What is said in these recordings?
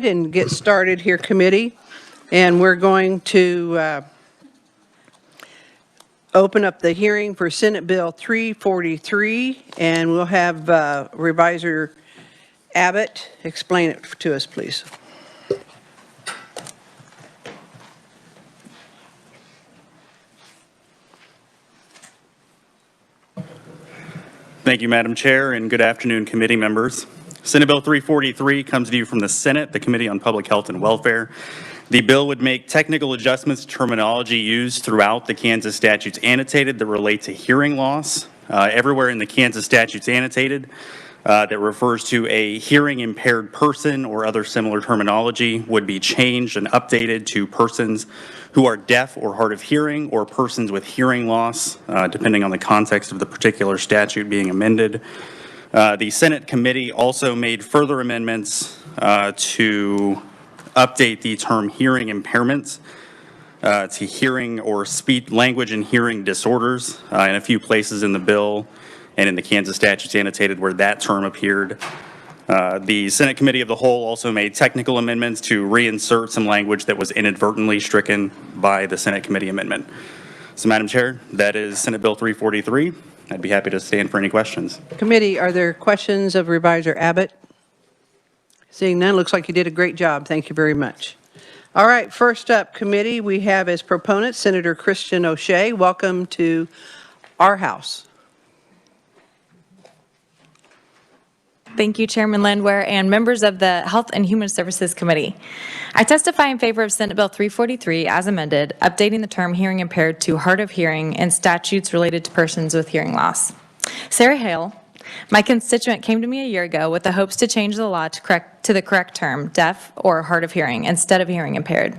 ahead and get started here, committee. And we're going to open up the hearing for Senate Bill 343, and we'll have Revisor Abbott explain it to us, please. Thank you, Madam Chair, and good afternoon, committee members. Senate Bill 343 comes to you from the Senate, the Committee on Public Health and Welfare. The bill would make technical adjustments to terminology used throughout the Kansas statutes annotated that relate to hearing loss. Everywhere in the Kansas statutes annotated that refers to a hearing impaired person or other similar terminology would be changed and updated to persons who are deaf or hard of hearing or persons with hearing loss, depending on the context of the particular statute being amended. The Senate committee also made further amendments to update the term hearing impairments to hearing or speech, language and hearing disorders in a few places in the bill and in the Kansas statutes annotated where that term appeared. The Senate Committee of the Whole also made technical amendments to reinsert some language that was inadvertently stricken by the Senate Committee amendment. So, Madam Chair, that is Senate Bill 343. I'd be happy to stand for any questions. Committee, are there questions of Revisor Abbott? Seeing none, looks like you did a great job. Thank you very much. All right, first up, committee, we have as proponent Senator Christian O'Shea. Welcome to our house. Thank you, Chairman Landwehr and members of the Health and Human Services Committee. I testify in favor of Senate Bill 343 as amended, updating the term hearing impaired to hard of hearing and statutes related to persons with hearing loss. Sarah Hale, my constituent, came to me a year ago with the hopes to change the law to the correct term, deaf or hard of hearing, instead of hearing impaired.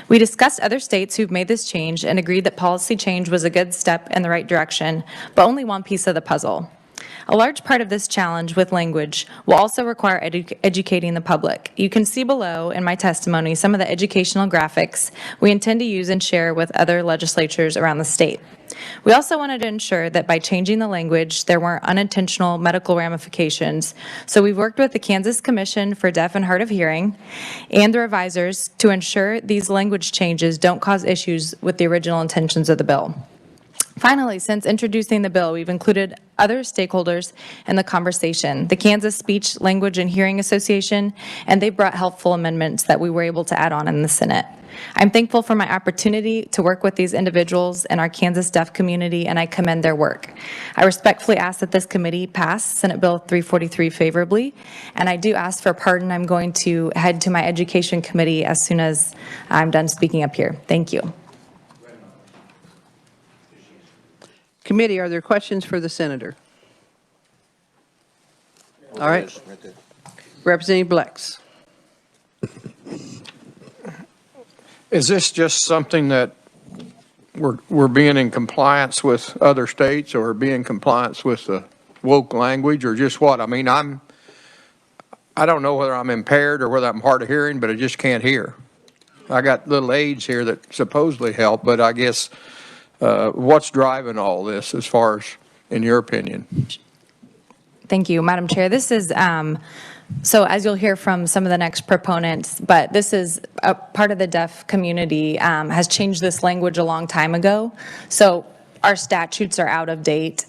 We discussed other states who've made this change and agreed that policy change was a good step in the right direction, but only one piece of the puzzle. A large part of this challenge with language will also require educating the public. You can see below in my testimony some of the educational graphics we intend to use and share with other legislatures around the state. We also wanted to ensure that by changing the language, there weren't unintentional medical ramifications. So we've worked with the Kansas Commission for Deaf and Hard of Hearing and the revisers to ensure these language changes don't cause issues with the original intentions of the bill. Finally, since introducing the bill, we've included other stakeholders in the conversation, the Kansas Speech, Language, and Hearing Association, and they brought helpful amendments that we were able to add on in the Senate. I'm thankful for my opportunity to work with these individuals in our Kansas deaf community, and I commend their work. I respectfully ask that this committee pass Senate Bill 343 favorably, and I do ask for pardon. I'm going to head to my Education Committee as soon as I'm done speaking up here. Thank you. Committee, are there questions for the senator? All right. Representative Blex. Is this just something that we're being in compliance with other states or being in compliance with the woke language or just what? I mean, I don't know whether I'm impaired or whether I'm hard of hearing, but I just can't hear. I got little aids here that supposedly help, but I guess what's driving all this as far as, in your opinion? Thank you, Madam Chair. This is, so as you'll hear from some of the next proponents, but this is a part of the deaf community has changed this language a long time ago. So our statutes are out of date.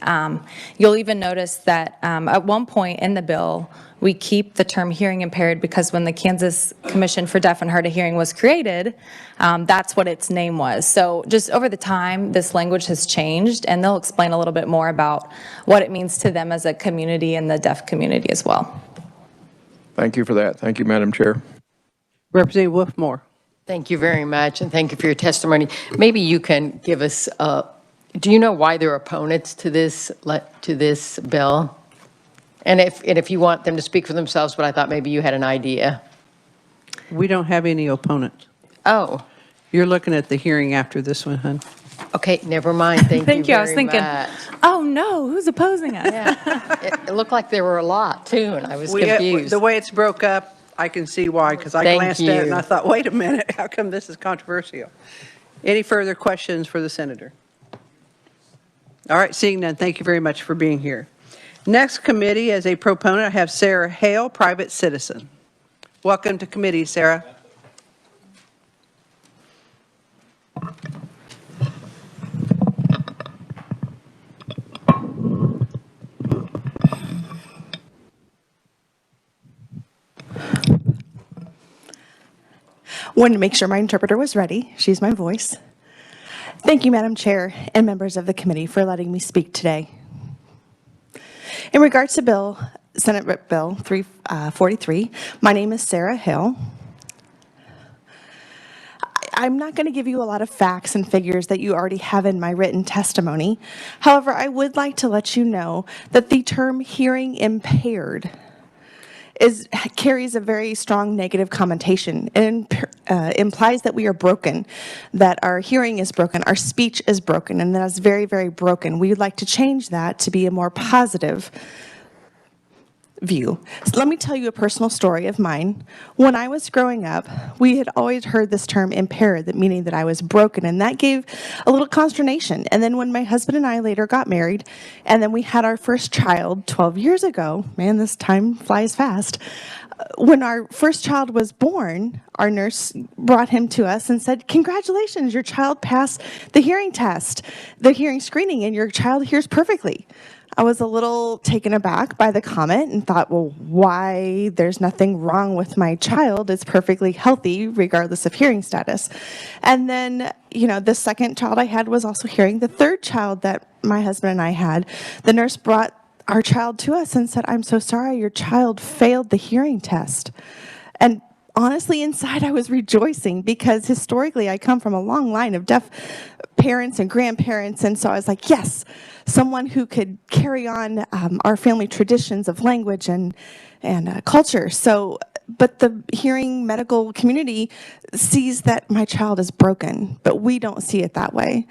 You'll even notice that at one point in the bill, we keep the term hearing impaired because when the Kansas Commission for Deaf and Hard of Hearing was created, that's what its name was. So just over the time, this language has changed, and they'll explain a little bit more about what it means to them as a community and the deaf community as well. Thank you for that. Thank you, Madam Chair. Representative Wolfmore. Thank you very much, and thank you for your testimony. Maybe you can give us, do you know why they're opponents to this bill? And if you want them to speak for themselves, but I thought maybe you had an idea. We don't have any opponent. Oh. You're looking at the hearing after this one, hon. Okay, never mind. Thank you I was very thinking, much. oh no, who's opposing us? Yeah. It looked like there were a lot too, and I was confused. The way it's broke up, I can see why, because I glanced at it and I thought, wait a minute, how come this is controversial? Any further questions for the senator? All right, seeing none, thank you very much for being here. Next committee, as a proponent, I have Sarah Hale, private citizen. Welcome to committee, Sarah. Wanted to make sure my interpreter was ready. She's my voice. Thank you, Madam Chair and members of the committee for letting me speak today. In regards to Senate Bill 343, my name is Sarah Hill. I'm not going to give you a lot of facts and figures that you already have in my written testimony. However, I would like to let you know that the term hearing impaired carries a very strong negative connotation and implies that we are broken, that our hearing is broken, our speech is broken, and that is very, very broken. We would like to change that to be a more positive view. So let me tell you a personal story of mine. When I was growing up, we had always heard this term impaired, that meaning that I was broken, and that gave a little consternation. And then when my husband and I later got married, and then we had our first child 12 years ago, man, this time flies fast. When our first child was born, our nurse brought him to us and said, "Congratulations, your child passed the hearing test, the hearing screening, and your child hears perfectly." I was a little taken aback by the comment and thought, well, why? There's nothing wrong with my child. It's perfectly healthy regardless of hearing status. And then, the second child I had was also hearing. The third child that my husband and I had, the nurse brought our child to us and said, "I'm so sorry, your child failed the hearing test." And honestly, inside I was rejoicing because historically I come from a long line of deaf parents and grandparents, and so I was like, yes, someone who could carry on our family traditions of language and culture. So, but the hearing medical community sees that my child is broken, but we don't see it that way.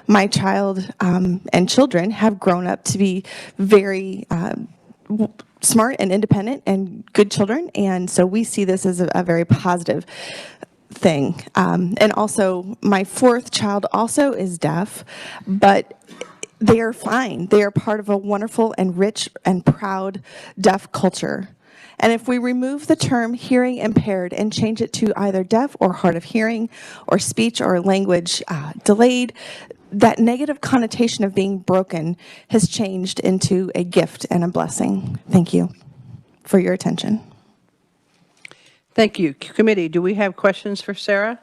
My child and children have grown up to be very smart and independent and good children, and so we see this as a very positive thing. And also, my fourth child also is deaf, but they are fine. They are part of a wonderful and rich and proud deaf culture. And if we remove the term hearing impaired and change it to either deaf or hard of hearing or speech or language delayed, that negative connotation of being broken has changed into a gift and a blessing. Thank you for your attention. Thank you. Committee, do we have questions for Sarah?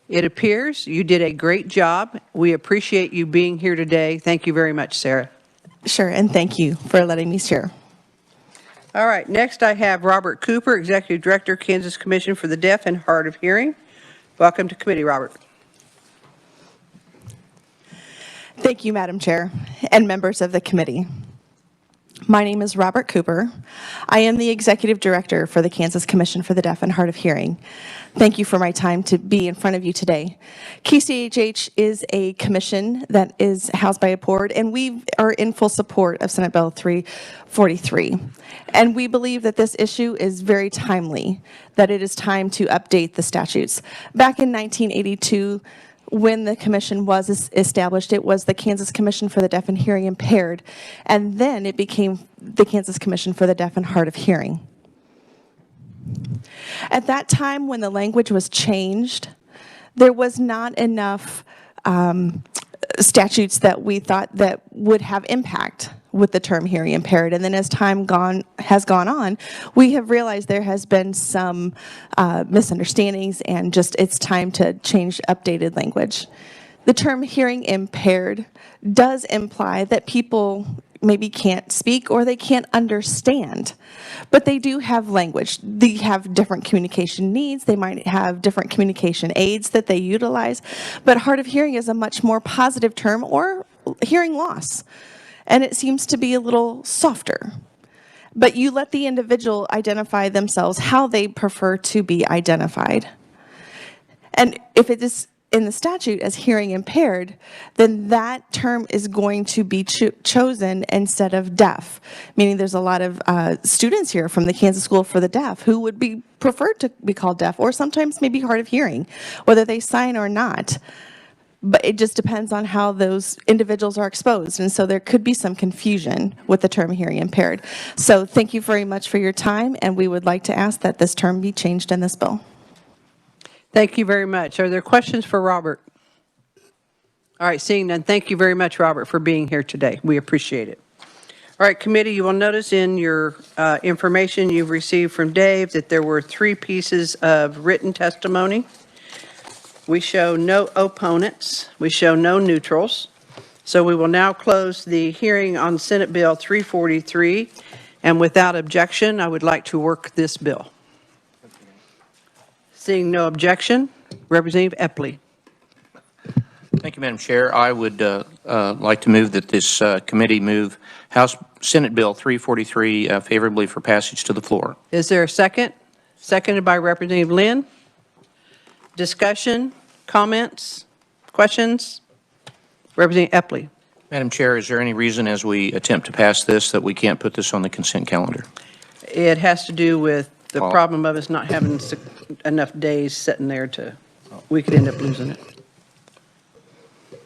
It appears you did a great job. We appreciate you being here today. Thank you very much, Sarah. Sure, and thank you for letting me share. All right, next I have Robert Cooper, Executive Director, Kansas Commission for the Deaf and Hard of Hearing. Welcome to committee, Robert. Thank you, Madam Chair, and members of the committee. My name is Robert Cooper. I am the Executive Director for the Kansas Commission for the Deaf and Hard of Hearing. Thank you for my time to be in front of you today. KCHH is a commission that is housed by a board, and we are in full support of Senate Bill 343. And we believe that this issue is very timely, that it is time to update the statutes. Back in 1982, when the commission was established, it was the Kansas Commission for the Deaf and Hearing Impaired, and then it became the Kansas Commission for the Deaf and Hard of Hearing. At that time, when the language was changed, there was not enough statutes that we thought that would have impact with the term hearing impaired. And then as time has gone on, we have realized there has been some misunderstandings, and just it's time to change updated language. The term hearing impaired does imply that people maybe can't speak or they can't understand, but they do have language. They have different communication needs. They might have different communication aids that they utilize, but hard of hearing is a much more positive term, or hearing loss, and it seems to be a little softer. But you let the individual identify themselves how they prefer to be identified. And if it is in the statute as hearing impaired, then that term is going to be chosen instead of deaf, meaning there's a lot of students here from the Kansas School for the Deaf who would be preferred to be called deaf, or sometimes maybe hard of hearing, whether they sign or not. but it just depends on how those individuals are exposed. And so there could be some confusion with the term hearing impaired. So thank you very much for your time, and we would like to ask that this term be changed in this bill. Thank you very much. Are there questions for Robert? All right, seeing none, thank you very much, Robert, for being here today. We appreciate it. All right, committee, you will notice in your information you've received from Dave that there were 3 pieces of written testimony. We show no opponents. We show no neutrals. So we will now close the hearing on Senate Bill 343. And without objection, I would like to work this bill. Seeing no objection, Representative Epley. Thank you, Madam Chair. I would like to move that this committee move Senate Bill 343 favorably for passage to the floor. Is there a second? Seconded by Representative Lynn. Discussion, comments, questions? Representative Epley. Madam Chair, is there any reason as we attempt to pass this that we can't put this on the consent calendar? It has to do with the Oh. problem of us not having enough days sitting there we could end up losing it.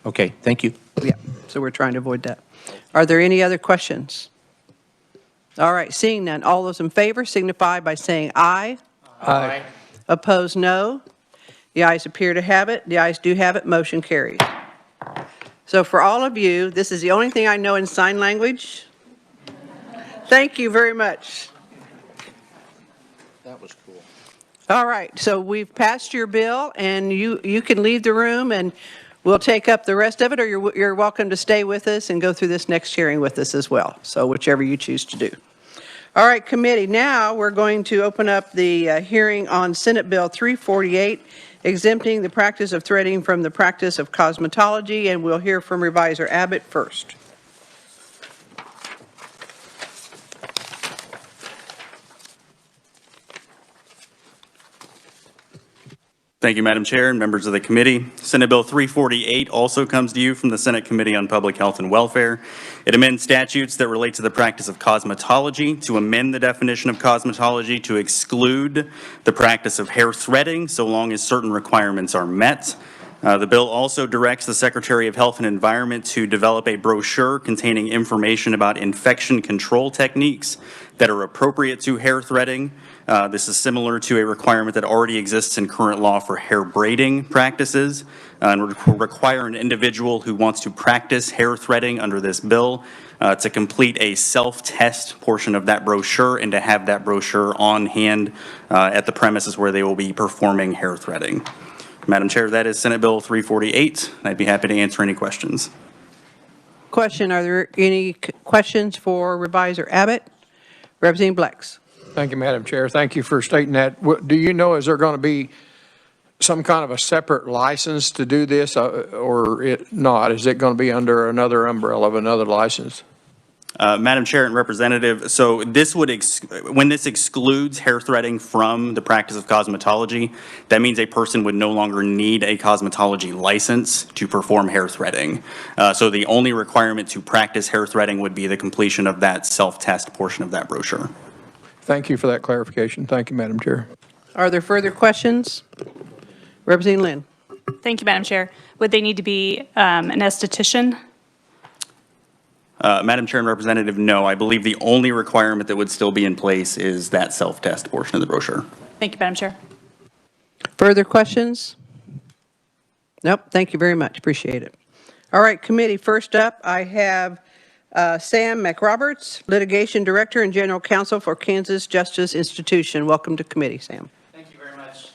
Okay, thank you. Yeah, so we're trying to avoid that. Are there any other questions? All right, seeing none, all those in favor signify by saying aye. Aye. Opposed, no. The ayes appear to have it. The ayes do have it. Motion carries. So for all of you, this is the only thing I know in sign language. Thank you very much. That was cool. All right, so we've passed your bill, and you can leave the room, and we'll take up the rest of it, or you're welcome to stay with us and go through this next hearing with us as well. So whichever you choose to do. All right, committee, now we're going to open up the hearing on Senate Bill 348, exempting the practice of threading from the practice of cosmetology, and we'll hear from Revisor Abbott first. Thank you, Madam Chair and members of the committee. Senate Bill 348 also comes to you from the Senate Committee on Public Health and Welfare. It amends statutes that relate to the practice of cosmetology, to amend the definition of cosmetology to exclude the practice of hair threading so long as certain requirements are met. The bill also directs the Secretary of Health and Environment to develop a brochure containing information about infection control techniques that are appropriate to hair threading. This is similar to a requirement that already exists in current law for hair braiding practices, and would require an individual who wants to practice hair threading under this bill to complete a self-test portion of that brochure and to have that brochure on hand at the premises where they will be performing hair threading. Madam Chair, that is Senate Bill 348. I'd be happy to answer any questions. Question, are there any questions for Revisor Abbott? Representative Blex. Thank you, Madam Chair. Thank you for stating that. Do you know, is there going to be some kind of a separate license to do this or not? Is it going to be under another umbrella of another license? Madam Chair and Representative, so this would, when this excludes hair threading from the practice of cosmetology, that means a person would no longer need a cosmetology license to perform hair threading. So the only requirement to practice hair threading would be the completion of that self-test portion of that brochure. Thank you for that clarification. Thank you, Madam Chair. Are there further questions? Representative Lynn. Thank you, Madam Chair. Would they need to be an esthetician? Madam Chair and Representative, no. I believe the only requirement that would still be in place is that self-test portion of the brochure. Thank you, Madam Chair. Further questions? Nope, thank you very much, appreciate it. All right, committee, first up, I have Sam McRoberts, Litigation Director and General Counsel for Kansas Justice Institution. Welcome to committee, Sam. Thank you very much.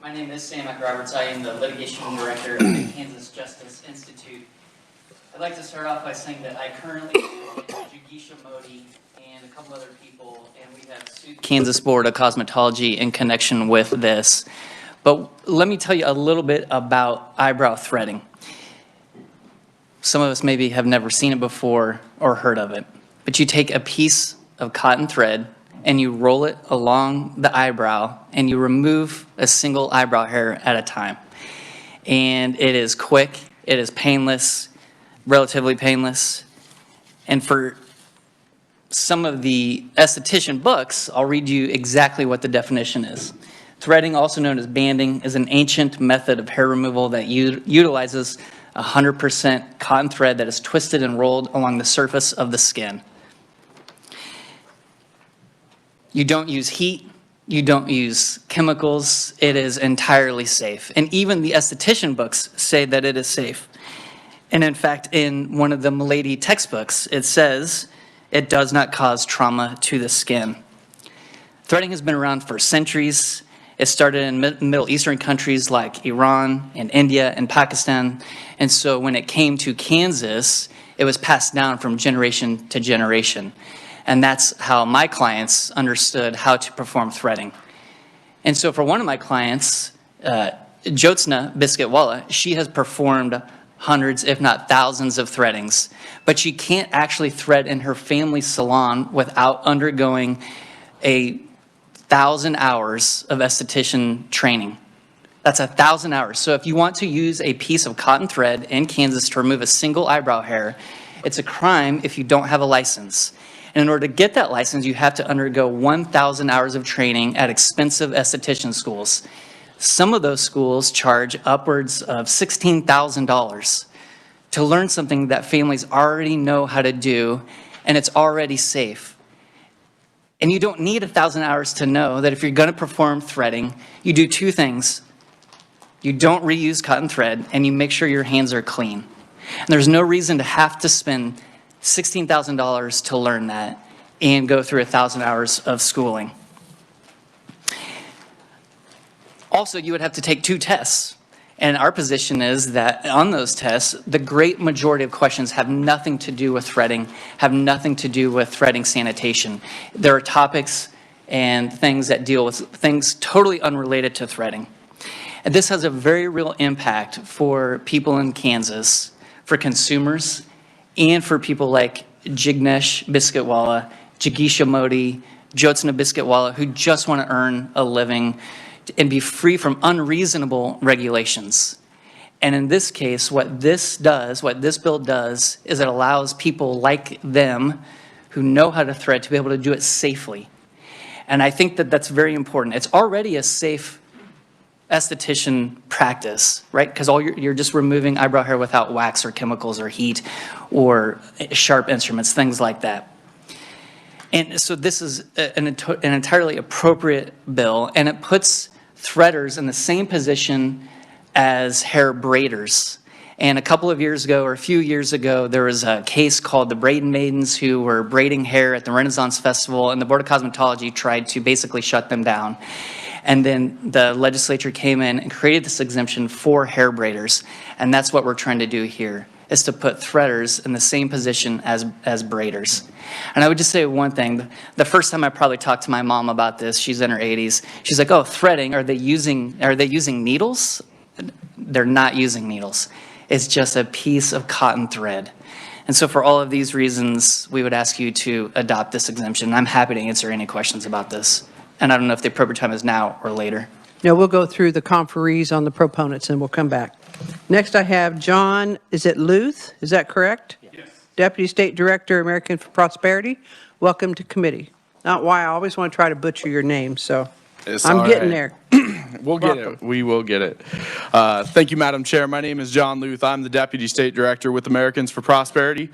My name is Sam McRoberts. I am the Litigation Director of the Kansas Justice Institute. I'd like to start off by saying that I currently with Jigisha Modi and a couple other people, and we have sued Kansas Board of Cosmetology in connection with this. But let me tell you a little bit about eyebrow threading. Some of us maybe have never seen it before or heard of it, but you take a piece of cotton thread and you roll it along the eyebrow and you remove a single eyebrow hair at a time. And it is quick, it is painless, relatively painless. And for some of the esthetician books, I'll read you exactly what the definition is. Threading, also known as banding, is an ancient method of hair removal that utilizes 100% cotton thread that is twisted and rolled along the surface of the skin. You don't use heat, you don't use chemicals, it is entirely safe. And even the esthetician books say that it is safe. And in fact, in one of the Milady textbooks, it says it does not cause trauma to the skin. Threading has been around for centuries. It started in Middle Eastern countries like Iran and India and Pakistan. And so when it came to Kansas, it was passed down from generation to generation. And that's how my clients understood how to perform threading. And so for one of my clients, Jyotsna Biscuitwala, she has performed hundreds, if not thousands of threadings, but she can't actually thread in her family salon without undergoing 1,000 hours of esthetician training. That's 1,000 hours. So if you want to use a piece of cotton thread in Kansas to remove a single eyebrow hair, it's a crime if you don't have a license. And in order to get that license, you have to undergo 1,000 hours of training at expensive esthetician schools. Some of those schools charge upwards of $16,000 to learn something that families already know how to do, and it's already safe. And you don't need 1,000 hours to know that if you're going to perform threading, you do two things. You don't reuse cotton thread, and you make sure your hands are clean. And there's no reason to have to spend $16,000 to learn that and go through 1,000 hours of schooling. Also, you would have to take 2 tests. And our position is that on those tests, the great majority of questions have nothing to do with threading, have nothing to do with threading sanitation. There are topics and things that deal with things totally unrelated to threading. And this has a very real impact for people in Kansas, for consumers, and for people like Jignesh Biscuitwala, Jigisha Modi, Jyotsna Biscuitwala, who just want to earn a living and be free from unreasonable regulations. And in this case, what this bill does, is it allows people like them who know how to thread to be able to do it safely. And I think that that's very important. It's already a safe esthetician practice, right? Because you're just removing eyebrow hair without wax or chemicals or heat or sharp instruments, things like that. And so this is an entirely appropriate bill, and it puts threaders in the same position as hair braiders. And a couple of years ago, or a few years ago, there was a case called the Braiding Maidens who were braiding hair at the Renaissance Festival, and the Board of Cosmetology tried to basically shut them down. And then the legislature came in and created this exemption for hair braiders. And that's what we're trying to do here, is to put threaders in the same position as braiders. And I would just say one thing. The first time I probably talked to my mom about this, she's in her 80s, she's like, oh, threading, are they using needles? They're not using needles. It's just a piece of cotton thread. And so for all of these reasons, we would ask you to adopt this exemption. I'm happy to answer any questions about this. And I don't know if the appropriate time is now or later. No, we'll go through the conferees on the proponents and we'll come back. Next I have John, is it Luth? Is that correct? Yes. Deputy State Director, American for Prosperity. Welcome to committee. Not why I always want to try to butcher your name, so I'm getting there. We'll get it. We will get it. Thank you, Madam Chair. My name is John Luth. I'm the Deputy State Director with Americans for Prosperity.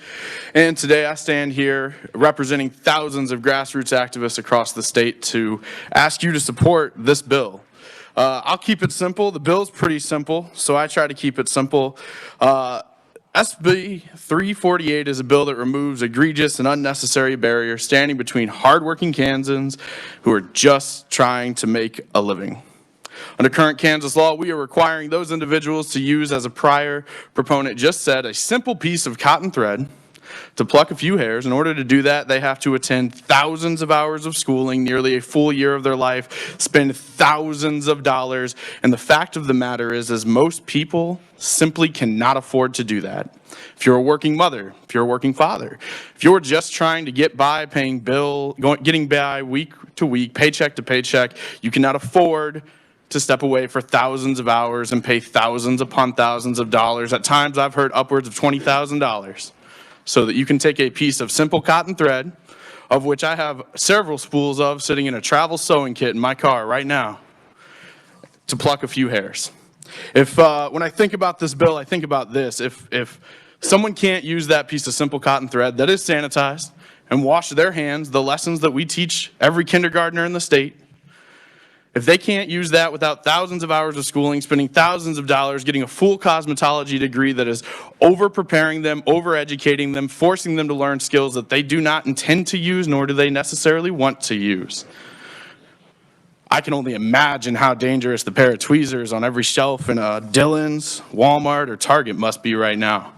And today I stand here representing thousands of grassroots activists across the state to ask you to support this bill. I'll keep it simple. The bill's pretty simple, so I try to keep it simple. SB 348 is a bill that removes egregious and unnecessary barriers standing between hardworking Kansans who are just trying to make a living. Under current Kansas law, we are requiring those individuals to use, as a prior proponent just said, a simple piece of cotton thread to pluck a few hairs. In order to do that, they have to attend thousands of hours of schooling, nearly a full year of their life, spend thousands of dollars. And the fact of the matter is most people simply cannot afford to do that. If you're a working mother, if you're a working father, if you're just trying to get by paying getting by week to week, paycheck to paycheck, you cannot afford to step away for thousands of hours and pay thousands upon thousands of dollars. At times I've heard upwards of $20,000. So that you can take a piece of simple cotton thread, of which I have several spools of sitting in a travel sewing kit in my car right now, to pluck a few hairs. When I think about this bill, I think about this. If someone can't use that piece of simple cotton thread that is sanitized and wash their hands, the lessons that we teach every kindergartner in the state, if they can't use that without thousands of hours of schooling, spending thousands of dollars, getting a full cosmetology degree that is over-preparing them, over-educating them, forcing them to learn skills that they do not intend to use, nor do they necessarily want to use. I can only imagine how dangerous the pair of tweezers on every shelf in a Dillon's, Walmart, or Target must be right now,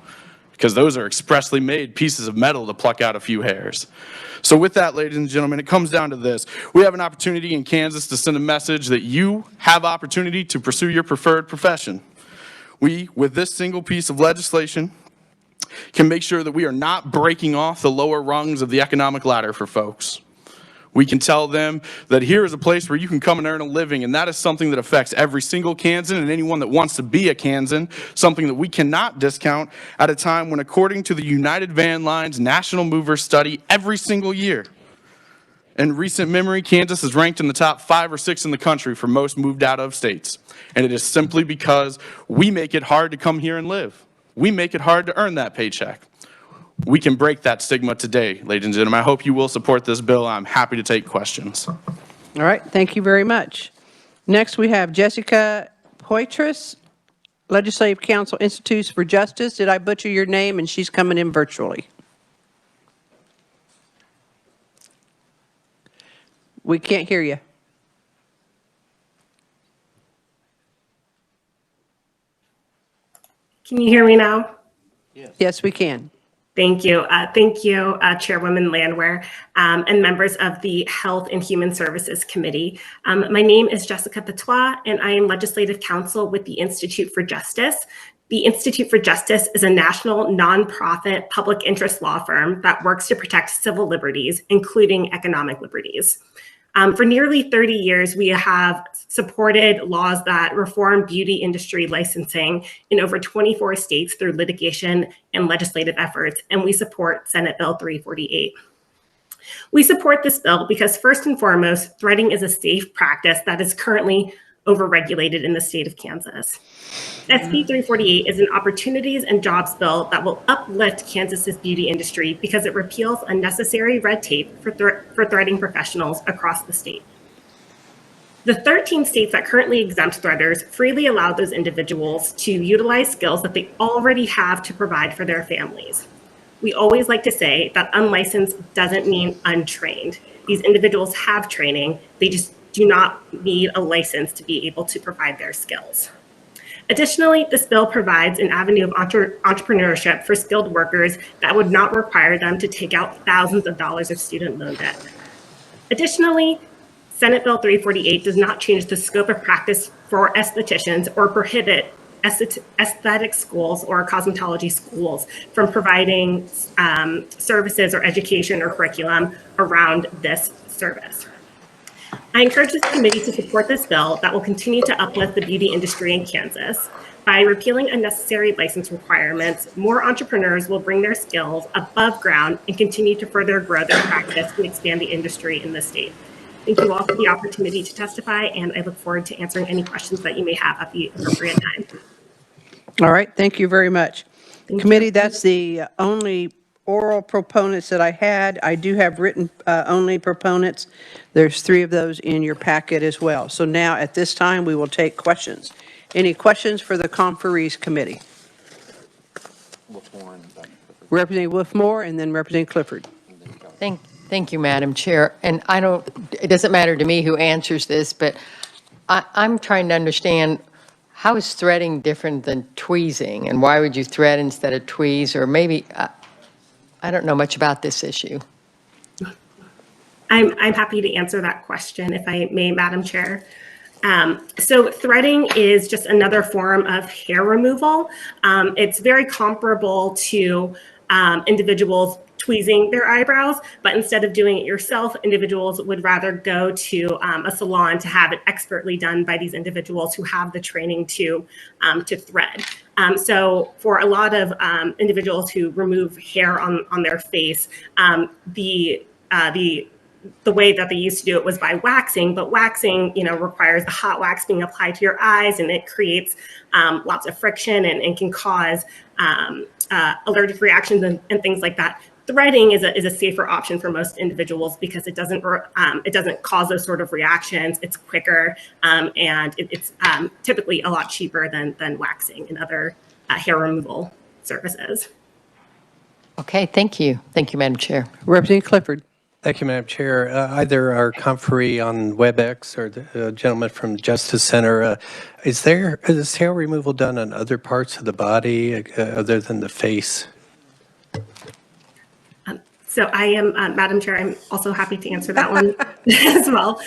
because those are expressly made pieces of metal to pluck out a few hairs. So with that, ladies and gentlemen, it comes down to this. We have an opportunity in Kansas to send a message that you have opportunity to pursue your preferred profession. We, with this single piece of legislation, can make sure that we are not breaking off the lower rungs of the economic ladder for folks. We can tell them that here is a place where you can come and earn a living, and that is something that affects every single Kansan and anyone that wants to be a Kansan, something that we cannot discount at a time when, according to the United Van Line's National Mover Study, every single year, in recent memory, Kansas is ranked in the top 5 or 6 in the country for most moved out of states. And it is simply because we make it hard to come here and live. We make it hard to earn that paycheck. We can break that stigma today, ladies and gentlemen. I hope you will support this bill. I'm happy to take questions. All right, thank you very much. Next, we have Jessica Poitras, Legislative Council Institutes for Justice. Did I butcher your name? And she's coming in virtually. We can't hear you. Can you hear me now? Yes, we can. Thank you. Thank you, Chairwoman Landwehr, and members of the Health and Human Services Committee. My name is Jessica Poitras, and I am Legislative Counsel with the Institute for Justice. The Institute for Justice is a national nonprofit public interest law firm that works to protect civil liberties, including economic liberties. For nearly 30 years, we have supported laws that reform beauty industry licensing in over 24 states through litigation and legislative efforts, and we support Senate Bill 348. We support this bill because, first and foremost, threading is a safe practice that is currently overregulated in the state of Kansas. SB 348 is an opportunities and jobs bill that will uplift Kansas's beauty industry because it repeals unnecessary red tape for threading professionals across the state. The 13 states that currently exempt threaders freely allow those individuals to utilize skills that they already have to provide for their families. We always like to say that unlicensed doesn't mean untrained. These individuals have training, they just do not need a license to be able to provide their skills. Additionally, this bill provides an avenue of entrepreneurship for skilled workers that would not require them to take out thousands of dollars of student loan debt. Additionally, Senate Bill 348 does not change the scope of practice for estheticians or prohibit aesthetic schools or cosmetology schools from providing services or education or curriculum around this service. I encourage this committee to support this bill that will continue to uplift the beauty industry in Kansas. By repealing unnecessary license requirements, more entrepreneurs will bring their skills above ground and continue to further grow their practice and expand the industry in the state. Thank you all for the opportunity to testify, and I look forward to answering any questions that you may have at the appropriate time. All right, thank you very much. Committee, that's the only oral proponents that I had. I do have written only proponents. There's 3 of those in your packet as well. So now at this time, we will take questions. Any questions for the Conferees Committee? Representative Wolfmore and then Representative Clifford. Thank you, Madam Chair. And it doesn't matter to me who answers this, but I'm trying to understand, how is threading different than tweezing? And why would you thread instead of tweeze? Or maybe, I don't know much about this issue. I'm happy to answer that question, if I may, Madam Chair. So threading is just another form of hair removal. It's very comparable to individuals tweezing their eyebrows, but instead of doing it yourself, individuals would rather go to a salon to have it expertly done by these individuals who have the training to thread. So for a lot of individuals who remove hair on their face, the the way that they used to do it was by waxing, but waxing, requires the hot wax being applied to your eyes, and it creates lots of friction and can cause allergic reactions and things like that. Threading is a safer option for most individuals because it doesn't cause those sort of reactions. It's quicker, and it's typically a lot cheaper than waxing and other hair removal services. Okay, thank you. Thank you, Madam Chair. Representative Clifford. Thank you, Madam Chair. Either our conferee on WebEx or the gentleman from Justice Center, is hair removal done on other parts of the body other than the face? So I am, Madam Chair, I'm also happy to answer that one as well.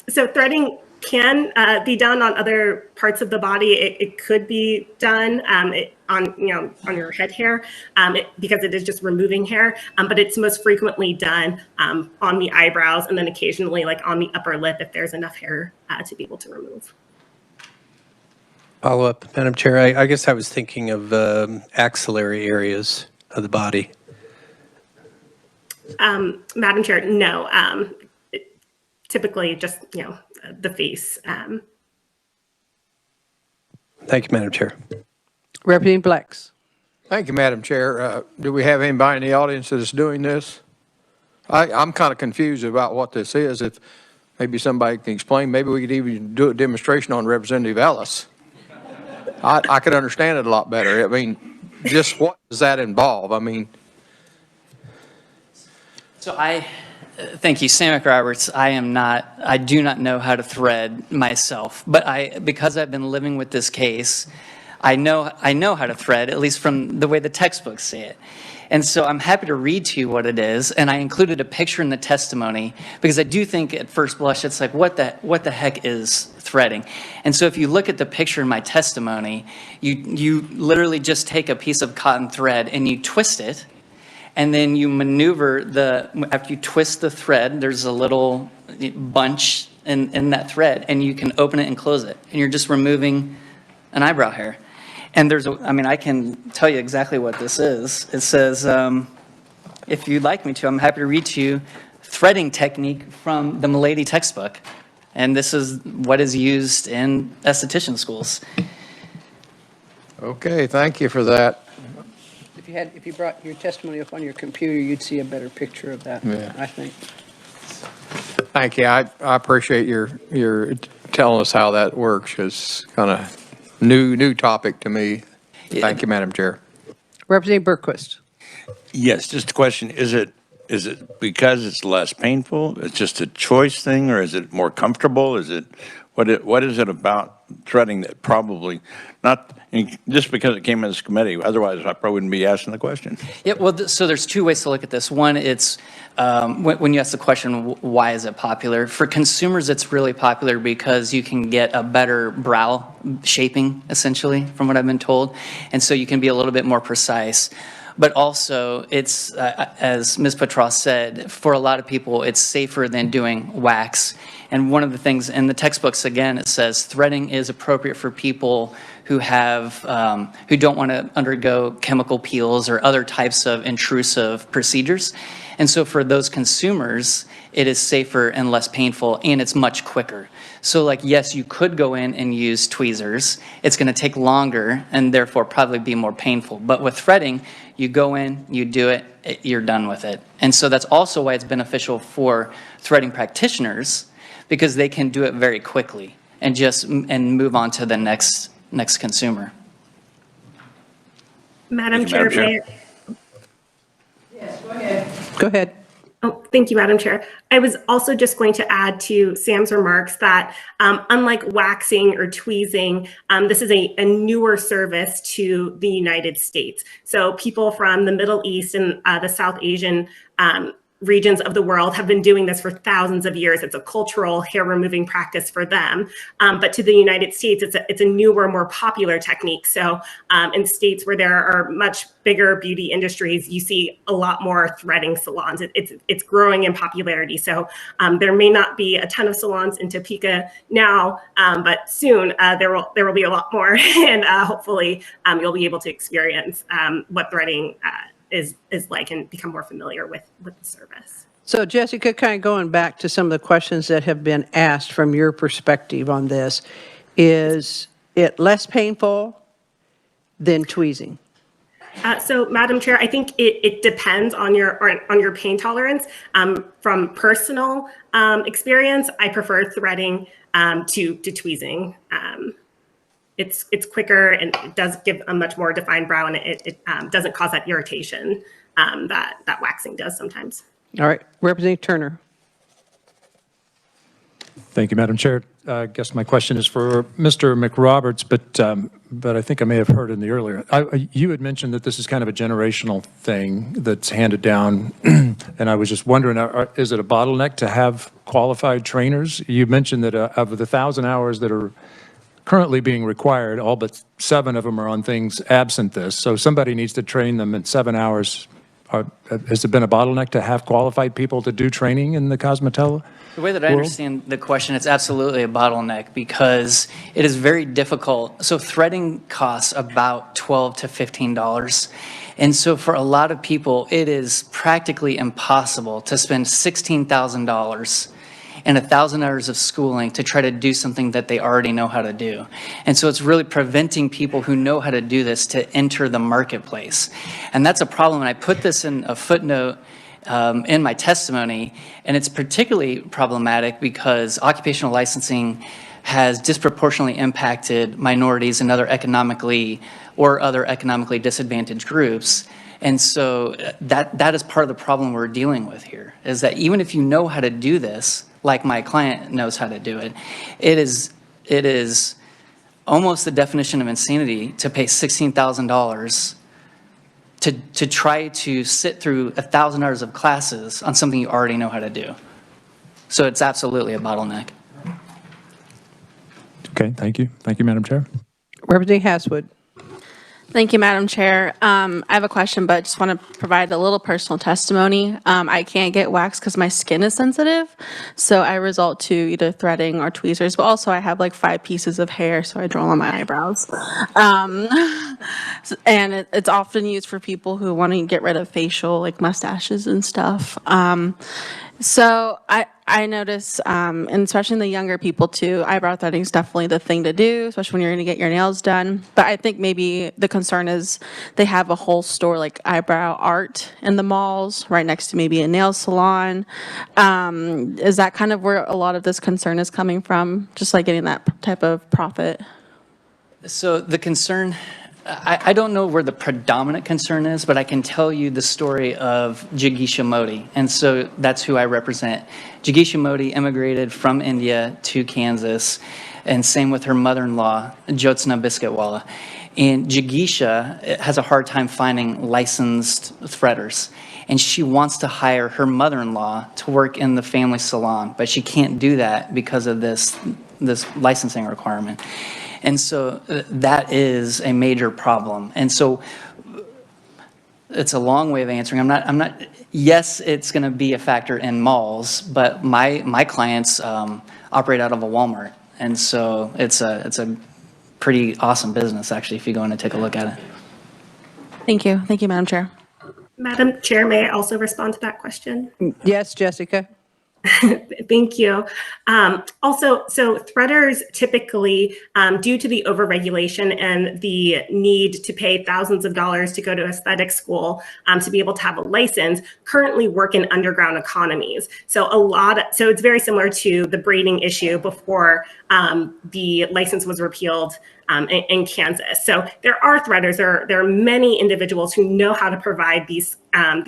So threading can be done on other parts of the body. It could be done on your head hair because it is just removing hair, but it's most frequently done on the eyebrows and then occasionally like on the upper lip if there's enough hair to be able to remove. Follow up, Madam Chair. I guess I was thinking of axillary areas of the body. Madam Chair, no. Typically just, the face. Thank you, Madam Chair. Representative Blacks. Thank you, Madam Chair. Do we have anybody in the audience that is doing this? I'm kind of confused about what this is. If maybe somebody can explain, maybe we could even do a demonstration on Representative Ellis. I could understand it a lot better. I mean, just what does that involve? I mean. So thank you, Sam McRoberts. I do not know how to thread myself, but because I've been living with this case, I know how to thread, at least from the way the textbooks say it. And so I'm happy to read to you what it is, and I included a picture in the testimony because I do think at first blush it's like, what the heck is threading? And so if you look at the picture in my testimony, you literally just take a piece of cotton thread and you twist it, and then you maneuver after you twist the thread, there's a little bunch in that thread, and you can open it and close it, and you're just removing an eyebrow hair. And I can tell you exactly what this is. It says, if you'd like me to, I'm happy to read to you threading technique from the Milady textbook. And this is what is used in esthetician schools. Okay, thank you for that. If you brought your testimony up on your computer, you'd see a better picture of that, Yeah. I think. Thank you. I appreciate your telling us how that works. It's kind of new topic to me. Thank you, Madam Chair. Representative Berquist. Yes, just a question. Is it because it's less painful? It's just a choice thing, or is it more comfortable? What is it about threading that probably not just because it came in this committee? Otherwise, I probably wouldn't be asking the question. Yeah, well, so there's two ways to look at this. One, it's when you ask the question, why is it popular? For consumers, it's really popular because you can get a better brow shaping, essentially, from what I've been told. And so you can be a little bit more precise. But also, it's, as Ms. Poitras said, for a lot of people, it's safer than doing wax. And one of the things in the textbooks, again, it says threading is appropriate for people who don't want to undergo chemical peels or other types of intrusive procedures. And so for those consumers, it is safer and less painful, and it's much quicker. So like, yes, you could go in and use tweezers. It's going to take longer and therefore probably be more painful. But with threading, you go in, you do it, you're done with it. And so that's also why it's beneficial for threading practitioners, because they can do it very quickly and move on to the next consumer. Madam Chair, Yes, go ahead. Go ahead. Oh, thank you, Madam Chair. I was also just going to add to Sam's remarks that unlike waxing or tweezing, this is a newer service to the United States. So people from the Middle East and the South Asian regions of the world have been doing this for thousands of years. It's a cultural hair removing practice for them. But to the United States, it's a newer, more popular technique. So in states where there are much bigger beauty industries, you see a lot more threading salons. It's growing in popularity. So there may not be a ton of salons in Topeka now, but soon there will be a lot more. And hopefully you'll be able to experience what threading is like and become more familiar with the service. So Jessica, kind of going back to some of the questions that have been asked from your perspective on this, is it less painful than tweezing? So, Madam Chair, I think it depends on your pain tolerance. From personal experience, I prefer threading to tweezing. It's quicker and it does give a much more defined brow, and it doesn't cause that irritation that waxing does sometimes. All right, Representative Turner. Thank you, Madam Chair. I guess my question is for Mr. McRoberts, but I think I may have heard in the earlier. You had mentioned that this is kind of a generational thing that's handed down, and I was just wondering, is it a bottleneck to have qualified trainers? You mentioned that of the 1,000 hours that are currently being required, all but 7 of them are on things absent this. So somebody needs to train them in 7 hours. Has it been a bottleneck to have qualified people to do training in the cosmetology? The way that I understand the question, it's absolutely a bottleneck because it is very difficult. So threading costs about $12 to $15. And so for a lot of people, it is practically impossible to spend $16,000 and 1,000 hours of schooling to try to do something that they already know how to do. And so it's really preventing people who know how to do this to enter the marketplace. And that's a problem. And I put this in a footnote in my testimony, and it's particularly problematic because occupational licensing has disproportionately impacted minorities and other economically disadvantaged groups. And so that is part of the problem we're dealing with here, is that even if you know how to do this, like my client knows how to do it, it is almost the definition of insanity to pay $16,000 to try to sit through 1,000 hours of classes on something you already know how to do. So it's absolutely a bottleneck. Okay, thank you. Thank you, Madam Chair. Representative Haswood. Thank you, Madam Chair. I have a question, but just want to provide a little personal testimony. I can't get waxed because my skin is sensitive, so I resort to either threading or tweezers, but also I have like 5 pieces of hair, so I draw on my eyebrows. And it's often used for people who want to get rid of facial, like mustaches and stuff. So I notice, and especially in the younger people too, eyebrow threading is definitely the thing to do, especially when you're going to get your nails done. But I think maybe the concern is they have a whole store like eyebrow art in the malls right next to maybe a nail salon. Is that kind of where a lot of this concern is coming from, just like getting that type of profit? So the concern, I don't know where the predominant concern is, but I can tell you the story of Jigisha Modi. And so that's who I represent. Jigisha Modi immigrated from India to Kansas, and same with her mother-in-law, Jyotsna Biscuitwala. And Jigisha has a hard time finding licensed threaders. And she wants to hire her mother-in-law to work in the family salon, but she can't do that because of this licensing requirement. And so that is a major problem. And so it's a long way of answering. I'm not, yes, it's going to be a factor in malls, but my clients operate out of a Walmart. And so it's a pretty awesome business, actually, if you go in and take a look at it. Thank you. Thank you, Madam Chair. Madam Chair, may I also respond to that question? Yes, Jessica. Thank you. Also, so threaders typically, due to the overregulation and the need to pay thousands of dollars to go to aesthetic school to be able to have a license, currently work in underground economies. So so it's very similar to the braiding issue before the license was repealed in Kansas. So there are threaders. There are many individuals who know how to provide these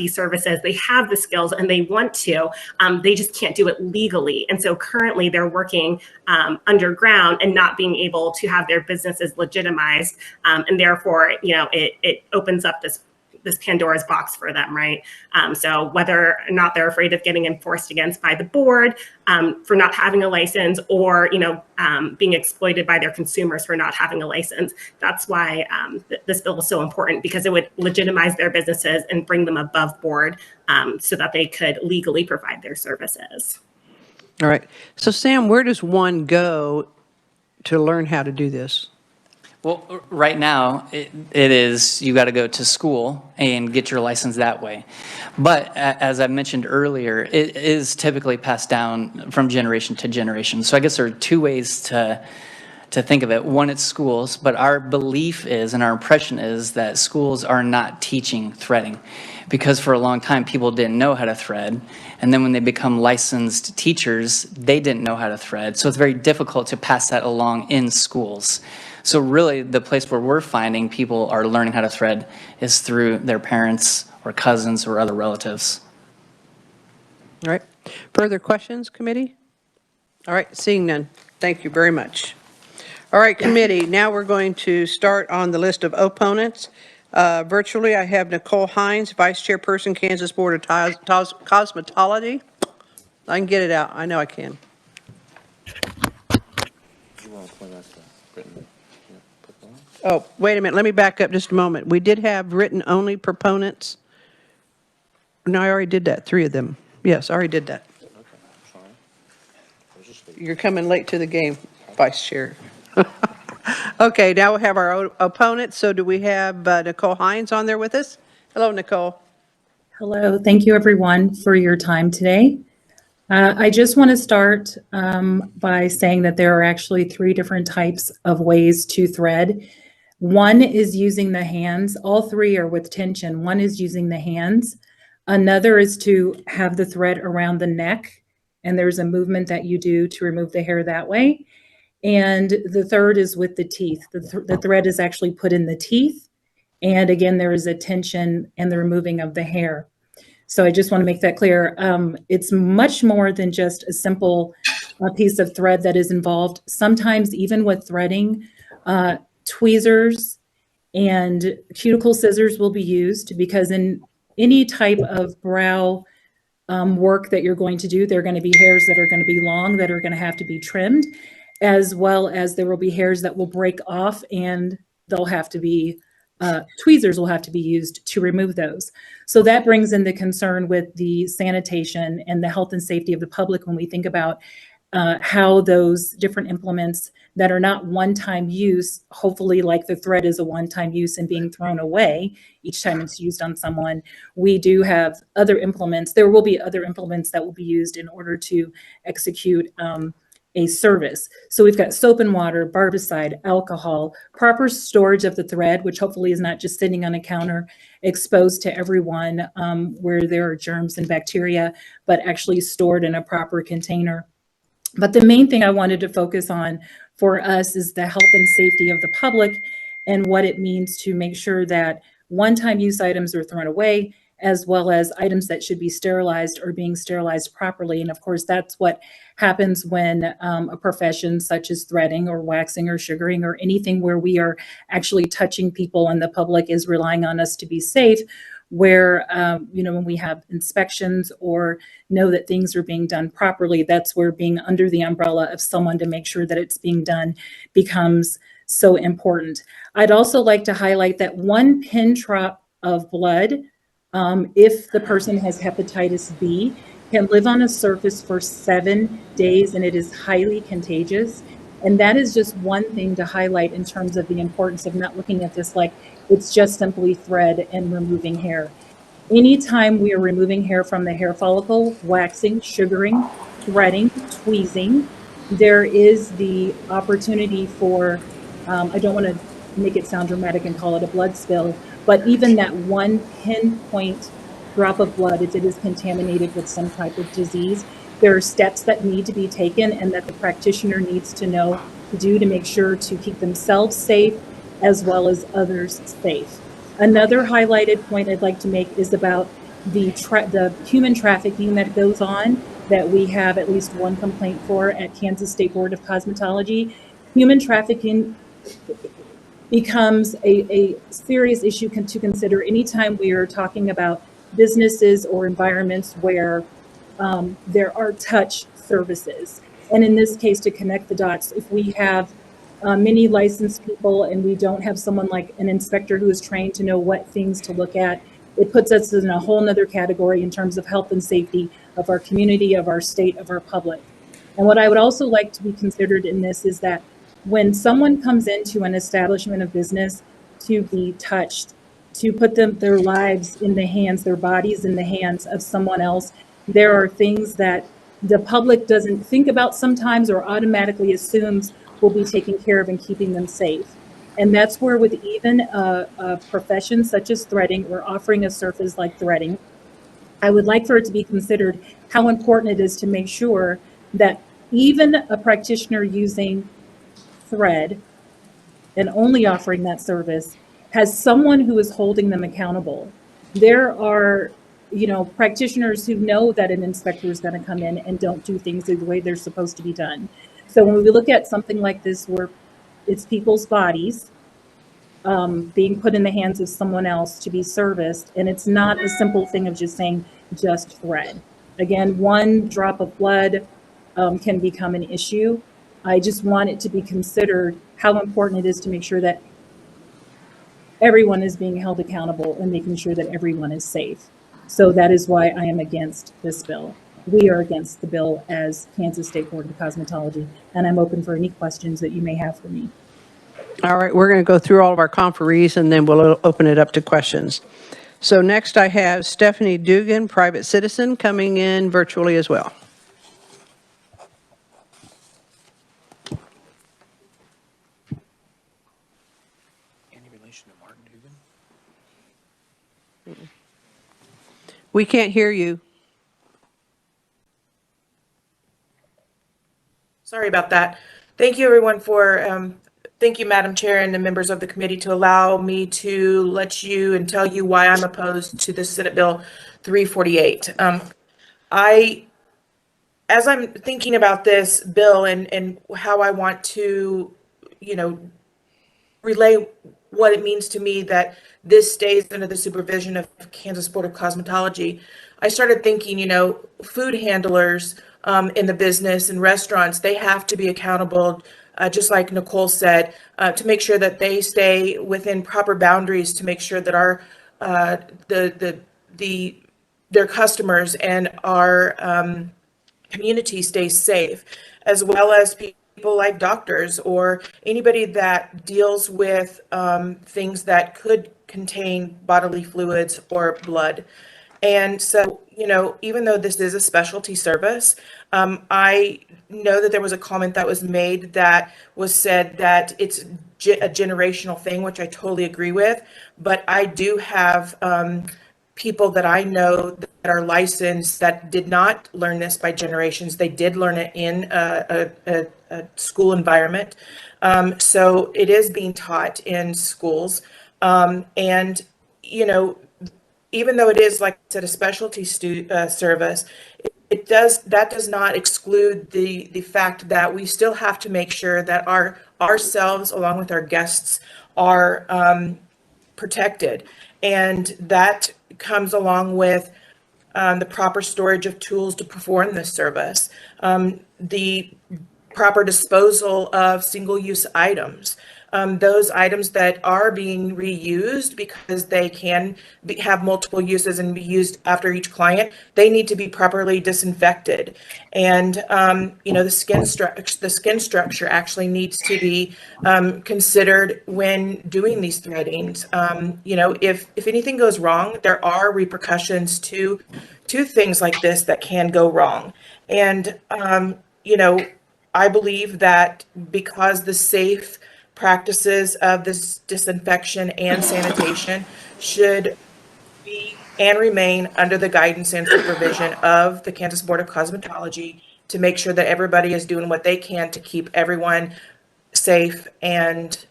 services. They have the skills and they want to. They just can't do it legally. And so currently they're working underground and not being able to have their businesses legitimized. And therefore, it opens up this Pandora's box for them, right? So whether or not they're afraid of getting enforced against by the board for not having a license, or being exploited by their consumers for not having a license. That's why this bill is so important, because it would legitimize their businesses and bring them above board so that they could legally provide their services. All right. So Sam, where does one go to learn how to do this? Well, right now, it is, you got to go to school and get your license that way. But as I mentioned earlier, it is typically passed down from generation to generation. So I guess there are two ways to think of it. One, it's schools, but our belief is and our impression is that schools are not teaching threading, because for a long time people didn't know how to thread, and then when they become licensed teachers, they didn't know how to thread. So it's very difficult to pass that along in schools. So really the place where we're finding people are learning how to thread is through their parents or cousins or other relatives. All right. Further questions, committee? All right, seeing none. Thank you very much. All right, committee, now we're going to start on the list of opponents. Virtually, I have Nicole Hines, Vice Chairperson, Kansas Board of Cosmetology. I can get it out. I know I can. Oh, wait a minute. Let me back up just a moment. We did have written-only proponents. No, I already did that. 3 of them. Yes, I already did that. You're coming late to the game, Vice Chair. Okay, now we have our opponents. So do we have Nicole Hines on there with us? Hello, Nicole. Hello, thank you everyone for your time today. I just want to start by saying that there are actually 3 different types of ways to thread. One is using the hands. All 3 are with tension. One is using the hands. Another is to have the thread around the neck, and there's a movement that you do to remove the hair that way. And the third is with the teeth. The thread is actually put in the teeth. And again, there is a tension and the removing of the hair. So I just want to make that clear. It's much more than just a simple piece of thread that is involved. Sometimes even with threading, tweezers and cuticle scissors will be used, because in any type of brow work that you're going to do, there are going to be hairs that are going to be long that are going to have to be trimmed, as well as there will be hairs that will break off and they'll have to be, tweezers will have to be used to remove those. So that brings in the concern with the sanitation and the health and safety of the public when we think about how those different implements that are not one-time use, hopefully like the thread is a one-time use and being thrown away each time it's used on someone. We do have other implements. There will be other implements that will be used in order to execute a service. So we've got soap and water, barbicide, alcohol, proper storage of the thread, which hopefully is not just sitting on a counter exposed to everyone where there are germs and bacteria, but actually stored in a proper container. But the main thing I wanted to focus on for us is the health and safety of the public and what it means to make sure that one-time use items are thrown away, as well as items that should be sterilized are being sterilized properly. And of course, that's what happens when a profession such as threading or waxing or sugaring or anything where we are actually touching people and the public is relying on us to be safe, where, when we have inspections or know that things are being done properly, that's where being under the umbrella of someone to make sure that it's being done becomes so important. I'd also like to highlight that 1 pin drop of blood, if the person has hepatitis B, can live on a surface for 7 days, and it is highly contagious. And that is just one thing to highlight in terms of the importance of not looking at this like it's just simply thread and removing hair. Anytime we are removing hair from the hair follicle, waxing, sugaring, threading, tweezing, there is the opportunity for, I don't want to make it sound dramatic and call it a blood spill, but even that 1 pinpoint drop of blood, if it is contaminated with some type of disease, there are steps that need to be taken and that the practitioner needs to know to do to make sure to keep themselves safe as well as others safe. Another highlighted point I'd like to make is about the human trafficking that goes on, that we have at least 1 complaint for at Kansas State Board of Cosmetology. Human trafficking becomes a serious issue to consider anytime we are talking about businesses or environments where there are touch services. And in this case, to connect the dots, if we have many licensed people and we don't have someone like an inspector who is trained to know what things to look at, it puts us in a whole nother category in terms of health and safety of our community, of our state, of our public. And what I would also like to be considered in this is that When someone comes into an establishment of business to be touched, to put their lives in the hands, their bodies in the hands of someone else, there are things that the public doesn't think about sometimes or automatically assumes will be taken care of and keeping them safe. And that's where with even a profession such as threading or offering a service like threading, I would like for it to be considered how important it is to make sure that even a practitioner using thread and only offering that service has someone who is holding them accountable. There are, practitioners who know that an inspector is going to come in and don't do things the way they're supposed to be done. So when we look at something like this where it's people's bodies being put in the hands of someone else to be serviced, and it's not a simple thing of just saying just thread. Again, one drop of blood can become an issue. I just want it to be considered how important it is to make sure that everyone is being held accountable and making sure that everyone is safe. So that is why I am against this bill. We are against the bill as Kansas State Board of Cosmetology, and I'm open for any questions that you may have for me. All right, we're going to go through all of our conferees, and then we'll open it up to questions. So next I have Stephanie Dugan, private citizen, coming in virtually as well. We can't hear you. Sorry about that. Thank you, everyone, for, thank you, Madam Chair and the members of the committee to allow me to let you and tell you why I'm opposed to this Senate Bill 348. As I'm thinking about this bill and how I want to, relay what it means to me that this stays under the supervision of Kansas Board of Cosmetology, I started thinking, food handlers in the business and restaurants, they have to be accountable, just like Nicole said, to make sure that they stay within proper boundaries to make sure that our their customers and our community stays safe, as well as people like doctors or anybody that deals with things that could contain bodily fluids or blood. And so, even though this is a specialty service, I know that there was a comment that was made that was said that it's a generational thing, which I totally agree with. But I do have people that I know that are licensed that did not learn this by generations. They did learn it in a school environment. So it is being taught in schools. And, even though it is, like I said, a specialty service, that does not exclude the fact that we still have to make sure that ourselves, along with our guests, are protected. And that comes along with the proper storage of tools to perform this service, the proper disposal of single-use items, those items that are being reused because they can have multiple uses and be used after each client, they need to be properly disinfected. And, the skin structure actually needs to be considered when doing these threadings. If anything goes wrong, there are repercussions to things like this that can go wrong. And, I believe that because the safe practices of this disinfection and sanitation should be and remain under the guidance and supervision of the Kansas Board of Cosmetology to make sure that everybody is doing what they can to keep everyone safe. And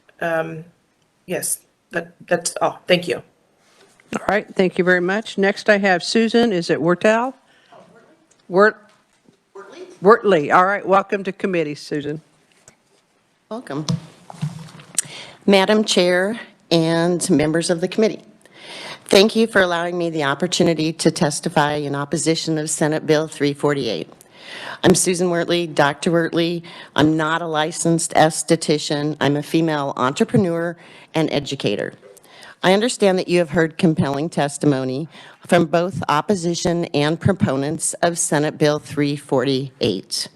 yes, that's all. Thank you. All right, thank you very much. Next I have Susan, is it Wertel? Wortley. All right, welcome to committee, Susan. Welcome. Madam Chair and members of the committee, thank you for allowing me the opportunity to testify in opposition of Senate Bill 348. I'm Susan Wertley, Dr. Wertley. I'm not a licensed esthetician. I'm a female entrepreneur and educator. I understand that you have heard compelling testimony from both opposition and proponents of Senate Bill 348.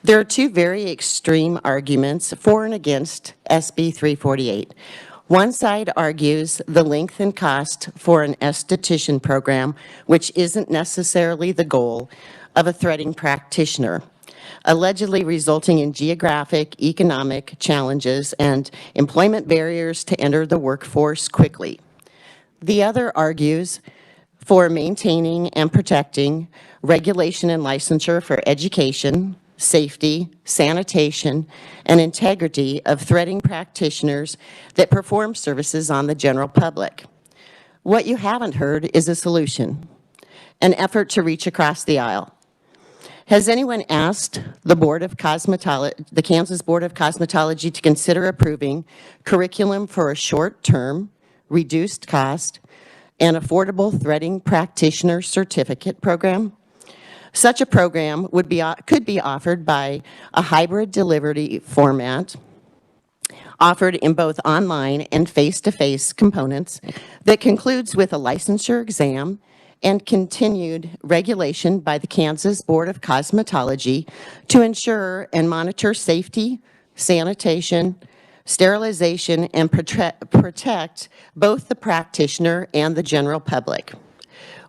There are two very extreme arguments for and against SB 348. One side argues the length and cost for an esthetician program, which isn't necessarily the goal of a threading practitioner, allegedly resulting in geographic, economic challenges and employment barriers to enter the workforce quickly. The other argues for maintaining and protecting regulation and licensure for education, safety, sanitation, and integrity of threading practitioners that perform services on the general public. What you haven't heard is a solution, an effort to reach across the aisle. Has anyone asked the Kansas Board of Cosmetology to consider approving curriculum for a short-term, reduced cost, and affordable threading practitioner certificate program? Such a program could be offered by a hybrid delivery format, offered in both online and face-to-face components that concludes with a licensure exam and continued regulation by the Kansas Board of Cosmetology to ensure and monitor safety, sanitation, sterilization, and protect both the practitioner and the general public.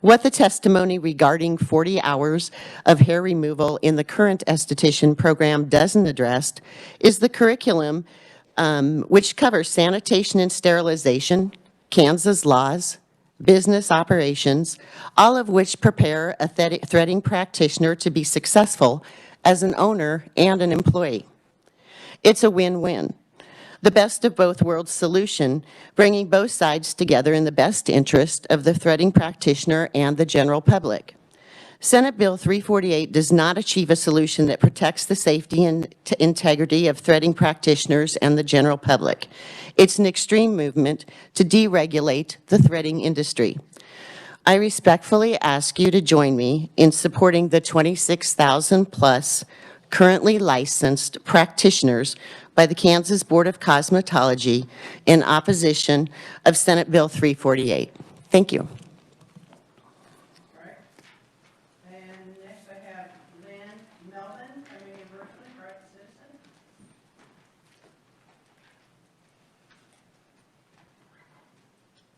What the testimony regarding 40 hours of hair removal in the current esthetician program doesn't address is the curriculum which covers sanitation and sterilization, Kansas laws, business operations, all of which prepare a threading practitioner to be successful as an owner and an employee. It's a win-win. The best of both worlds solution, bringing both sides together in the best interest of the threading practitioner and the general public. Senate Bill 348 does not achieve a solution that protects the safety and integrity of threading practitioners and the general public. It's an extreme movement to deregulate the threading industry. I respectfully ask you to join me in supporting the 26,000 plus currently licensed practitioners by the Kansas Board of Cosmetology in opposition of Senate Bill 348. Thank you.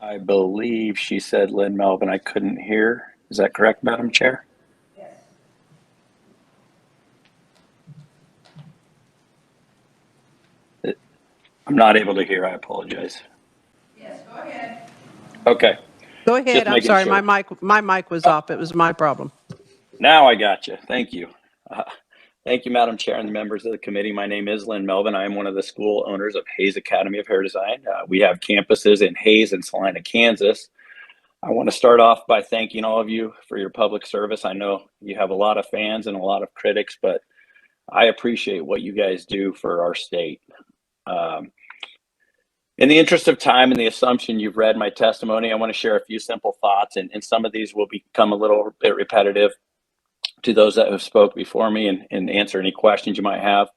I believe she said Lynn Melvin. I couldn't hear. Is that correct, Madam Chair? Yes. I'm not able to hear. I apologize. Yes, go ahead. Okay. Go ahead. Just I'm making sorry. sure. My mic was off. It was my problem. Now I got you. Thank you. Thank you, Madam Chair and the members of the committee. My name is Lynn Melvin. I am one of the school owners of Hayes Academy of Hair Design. We have campuses in Hayes and Salina, Kansas. I want to start off by thanking all of you for your public service. I know you have a lot of fans and a lot of critics, but I appreciate what you guys do for our state. In the interest of time and the assumption you've read my testimony, I want to share a few simple thoughts, and some of these will become a little bit repetitive to those that have spoke before me and answer any questions you might have.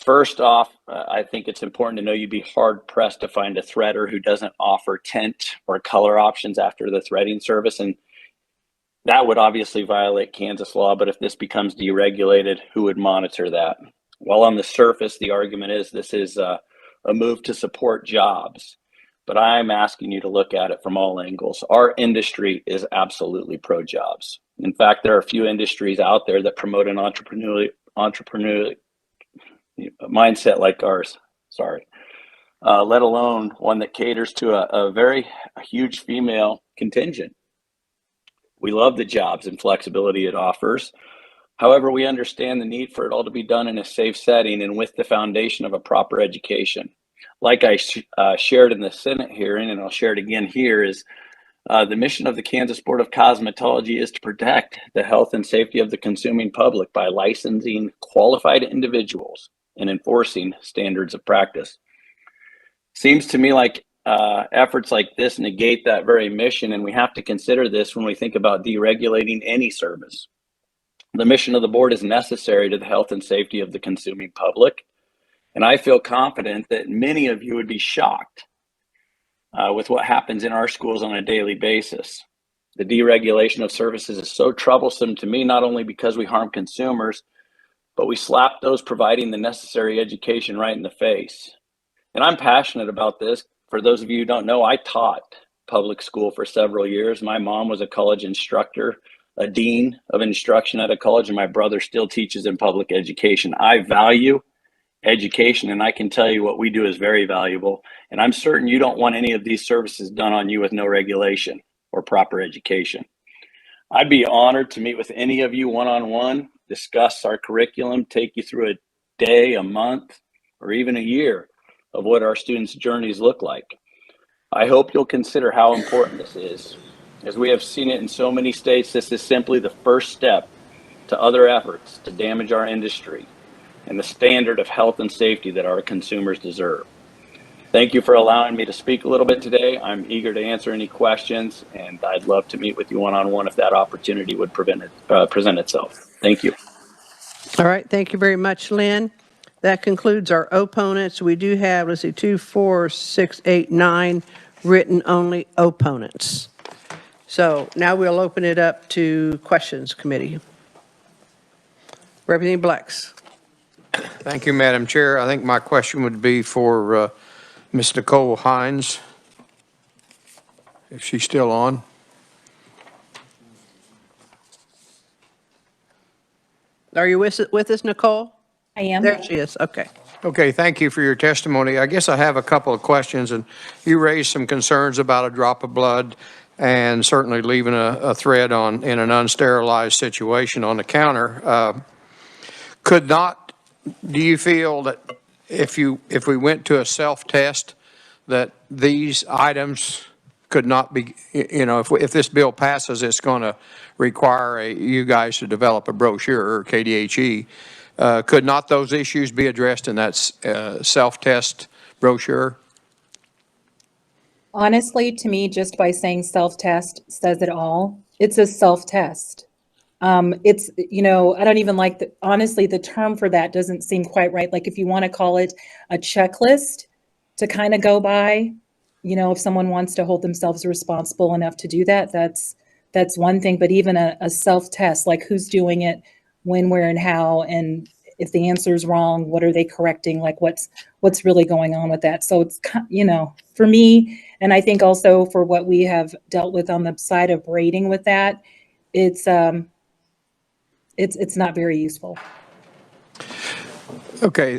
First off, I think it's important to know you'd be hard pressed to find a threader who doesn't offer tint or color options after the threading service. And that would obviously violate Kansas law, but if this becomes deregulated, who would monitor that? Well, on the surface, the argument is this is a move to support jobs, but I'm asking you to look at it from all angles. Our industry is absolutely pro-jobs. In fact, there are a few industries out there that promote an entrepreneurial mindset like ours, let alone one that caters to a very huge female contingent. We love the jobs and flexibility it offers. However, we understand the need for it all to be done in a safe setting and with the foundation of a proper education. Like I shared in the Senate hearing, and I'll share it again here, is the mission of the Kansas Board of Cosmetology is to protect the health and safety of the consuming public by licensing qualified individuals and enforcing standards of practice. Seems to me like efforts like this negate that very mission, and we have to consider this when we think about deregulating any service. The mission of the board is necessary to the health and safety of the consuming public, and I feel confident that many of you would be shocked with what happens in our schools on a daily basis. The deregulation of services is so troublesome to me, not only because we harm consumers, but we slap those providing the necessary education right in the face. And I'm passionate about this. For those of you who don't know, I taught public school for several years. My mom was a college instructor, a dean of instruction at a college, and my brother still teaches in public education. I value education, and I can tell you what we do is very valuable. And I'm certain you don't want any of these services done on you with no regulation or proper education. I'd be honored to meet with any of you one-on-one, discuss our curriculum, take you through a day, a month, or even a year of what our students' journeys look like. I hope you'll consider how important this is. As we have seen it in so many states, this is simply the first step to other efforts to damage our industry and the standard of health and safety that our consumers deserve. Thank you for allowing me to speak a little bit today. I'm eager to answer any questions, and I'd love to meet with you one-on-one if that opportunity would present itself. Thank you. All right, thank you very much, Lynn. That concludes our opponents. We do have, let's see, 2, 4, 6, 8, 9 written only opponents. So now we'll open it up to questions committee. Representative Blacks. Thank you, Madam Chair. I think my question would be for Ms. Nicole Hines, if she's still on. Are you with us, Nicole? I am. There she is. Okay. Okay, thank you for your testimony. I guess I have a couple of questions, and you raised some concerns about a drop of blood and certainly leaving a thread in an unsterilized situation on the counter. Do you feel that if we went to a self-test, that these items could not be, if this bill passes, it's going to require you guys to develop a brochure, or KDHE. Could not those issues be addressed in that self-test brochure? Honestly, to me, just by saying self-test says it all. It's a self-test. It's, I don't even like honestly, the term for that doesn't seem quite right. Like if you want to call it a checklist to kind of go by, if someone wants to hold themselves responsible enough to do that, that's one thing. But even a self-test, like who's doing it, when, where, and how, and if the answer is wrong, what are they correcting? Like what's really going on with that? So it's, for me, and I think also for what we have dealt with on the side of braiding with that, it's not very useful. Okay,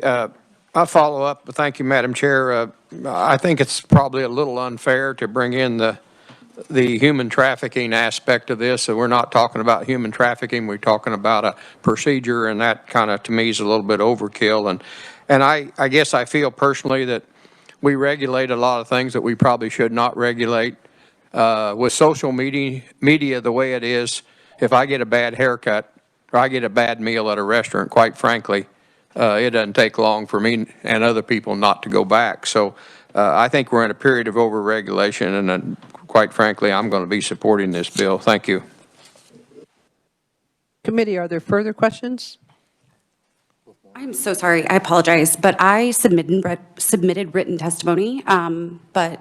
I'll follow up. Thank you, Madam Chair. I think it's probably a little unfair to bring in the human trafficking aspect of this. So we're not talking about human trafficking. We're talking about a procedure, and that kind of, to me, is a little bit overkill. And I guess I feel personally that we regulate a lot of things that we probably should not regulate. With social media the way it is, if I get a bad haircut or I get a bad meal at a restaurant, quite frankly, it doesn't take long for me and other people not to go back. So I think we're in a period of over-regulation, and quite frankly, I'm going to be supporting this bill. Thank you. Committee, are there further questions? I'm so sorry. I apologize, but I submitted written testimony, but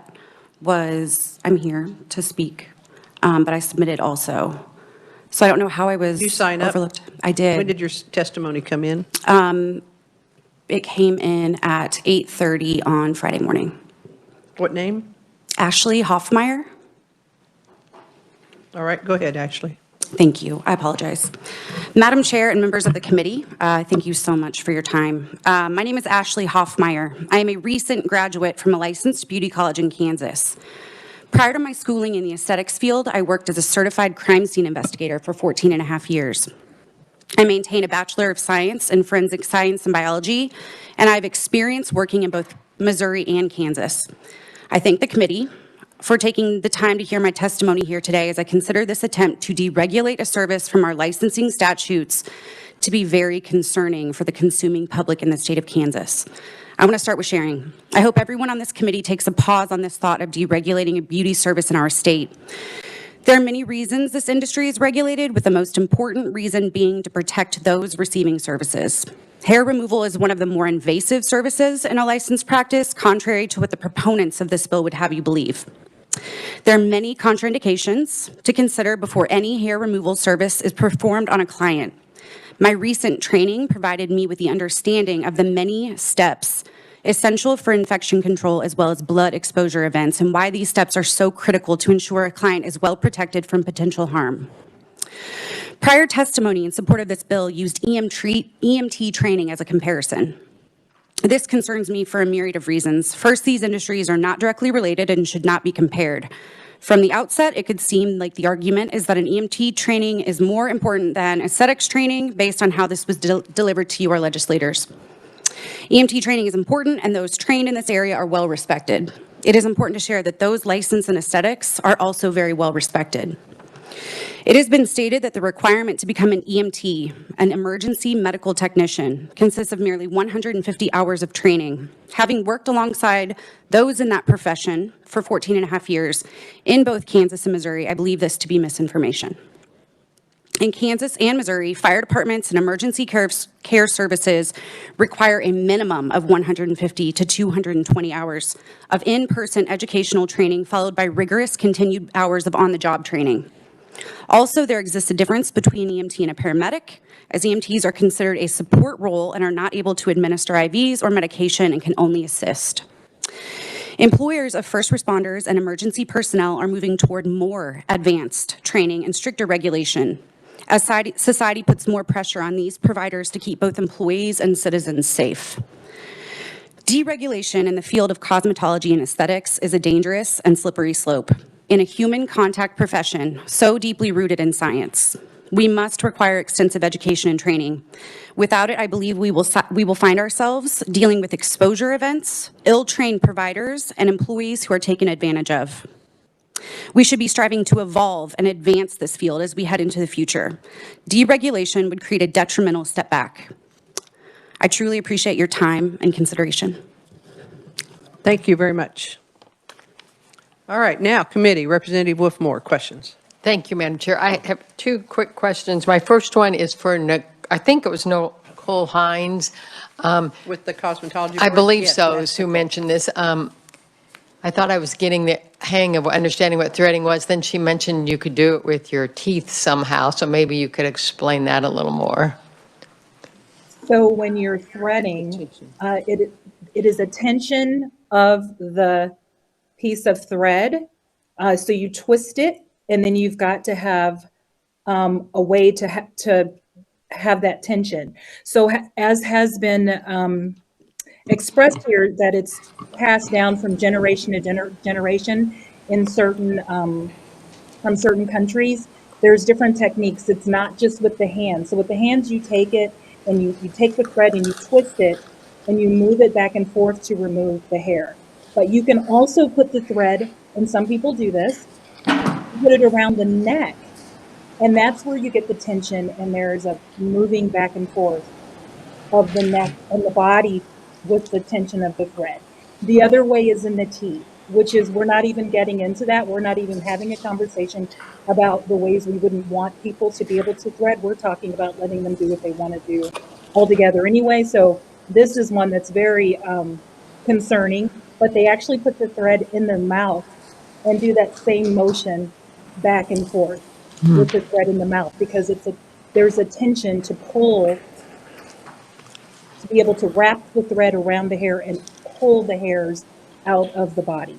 I'm here to speak, but I submitted also. So I don't know how I was Did you sign overlooked. up? I did. When did your testimony come in? It came in at 8:30 on Friday morning. What name? Ashley Hoffmeyer. All right, go ahead, Ashley. Thank you. I apologize. Madam Chair and members of the committee, thank you so much for your time. My name is Ashley Hoffmeyer. I am a recent graduate from a licensed beauty college in Kansas. Prior to my schooling in the aesthetics field, I worked as a certified crime scene investigator for 14 and a half years. I maintain a Bachelor of Science in Forensic Science and Biology, and I have experience working in both Missouri and Kansas. I thank the committee for taking the time to hear my testimony here today, as I consider this attempt to deregulate a service from our licensing statutes to be very concerning for the consuming public in the state of Kansas. I want to start with sharing. I hope everyone on this committee takes a pause on this thought of deregulating a beauty service in our state. There are many reasons this industry is regulated, with the most important reason being to protect those receiving services. Hair removal is one of the more invasive services in a licensed practice, contrary to what the proponents of this bill would have you believe. There are many contraindications to consider before any hair removal service is performed on a client. My recent training provided me with the understanding of the many steps essential for infection control as well as blood exposure events, and why these steps are so critical to ensure a client is well protected from potential harm. Prior testimony in support of this bill used EMT training as a comparison. This concerns me for a myriad of reasons. First, these industries are not directly related and should not be compared. From the outset, it could seem like the argument is that an EMT training is more important than aesthetics training based on how this was delivered to you, our legislators. EMT training is important, and those trained in this area are well respected. It is important to share that those licensed in aesthetics are also very well respected. It has been stated that the requirement to become an EMT, an emergency medical technician, consists of merely 150 hours of training. Having worked alongside those in that profession for 14 and a half years in both Kansas and Missouri, I believe this to be misinformation. In Kansas and Missouri, fire departments and emergency care services require a minimum of 150 to 220 hours of in-person educational training, followed by rigorous continued hours of on-the-job training. Also, there exists a difference between EMT and a paramedic, as EMTs are considered a support role and are not able to administer IVs or medication and can only assist. Employers of first responders and emergency personnel are moving toward more advanced training and stricter regulation, as society puts more pressure on these providers to keep both employees and citizens safe. Deregulation in the field of cosmetology and aesthetics is a dangerous and slippery slope. In a human contact profession so deeply rooted in science, we must require extensive education and training. Without it, I believe we will find ourselves dealing with exposure events, ill-trained providers, and employees who are taken advantage of. We should be striving to evolve and advance this field as we head into the future. Deregulation would create a detrimental step back. I truly appreciate your time and consideration. Thank you very much. All right, now, committee, Representative Wolfmore, questions. Thank you, Madam Chair. I have two quick questions. My first one is for, I think it was Nicole Hines. With the cosmetology? I board? believe Yes, so, that's who Nicole. mentioned this. I thought I was getting the hang of understanding what threading was. Then she mentioned you could do it with your teeth somehow, so maybe you could explain that a little more. So when you're threading, it is a tension of the piece of thread. So you twist it, and then you've got to have a way to have that tension. So as has been expressed here, that it's passed down from generation to generation in certain from certain countries. There's different techniques. It's not just with the hands. So with the hands, you take it and you take the thread and you twist it and you move it back and forth to remove the hair. But you can also put the thread, and some people do this, put it around the neck, and that's where you get the tension, and there's a moving back and forth of the neck and the body with the tension of the thread. The other way is in the teeth, which is, we're not even getting into that. We're not even having a conversation about the ways we wouldn't want people to be able to thread. We're talking about letting them do what they want to do altogether anyway. So this is one that's very concerning, but they actually put the thread in their mouth and do that same motion back and forth with the thread in the mouth, because there's a tension to pull, to be able to wrap the thread around the hair and pull the hairs out of the body,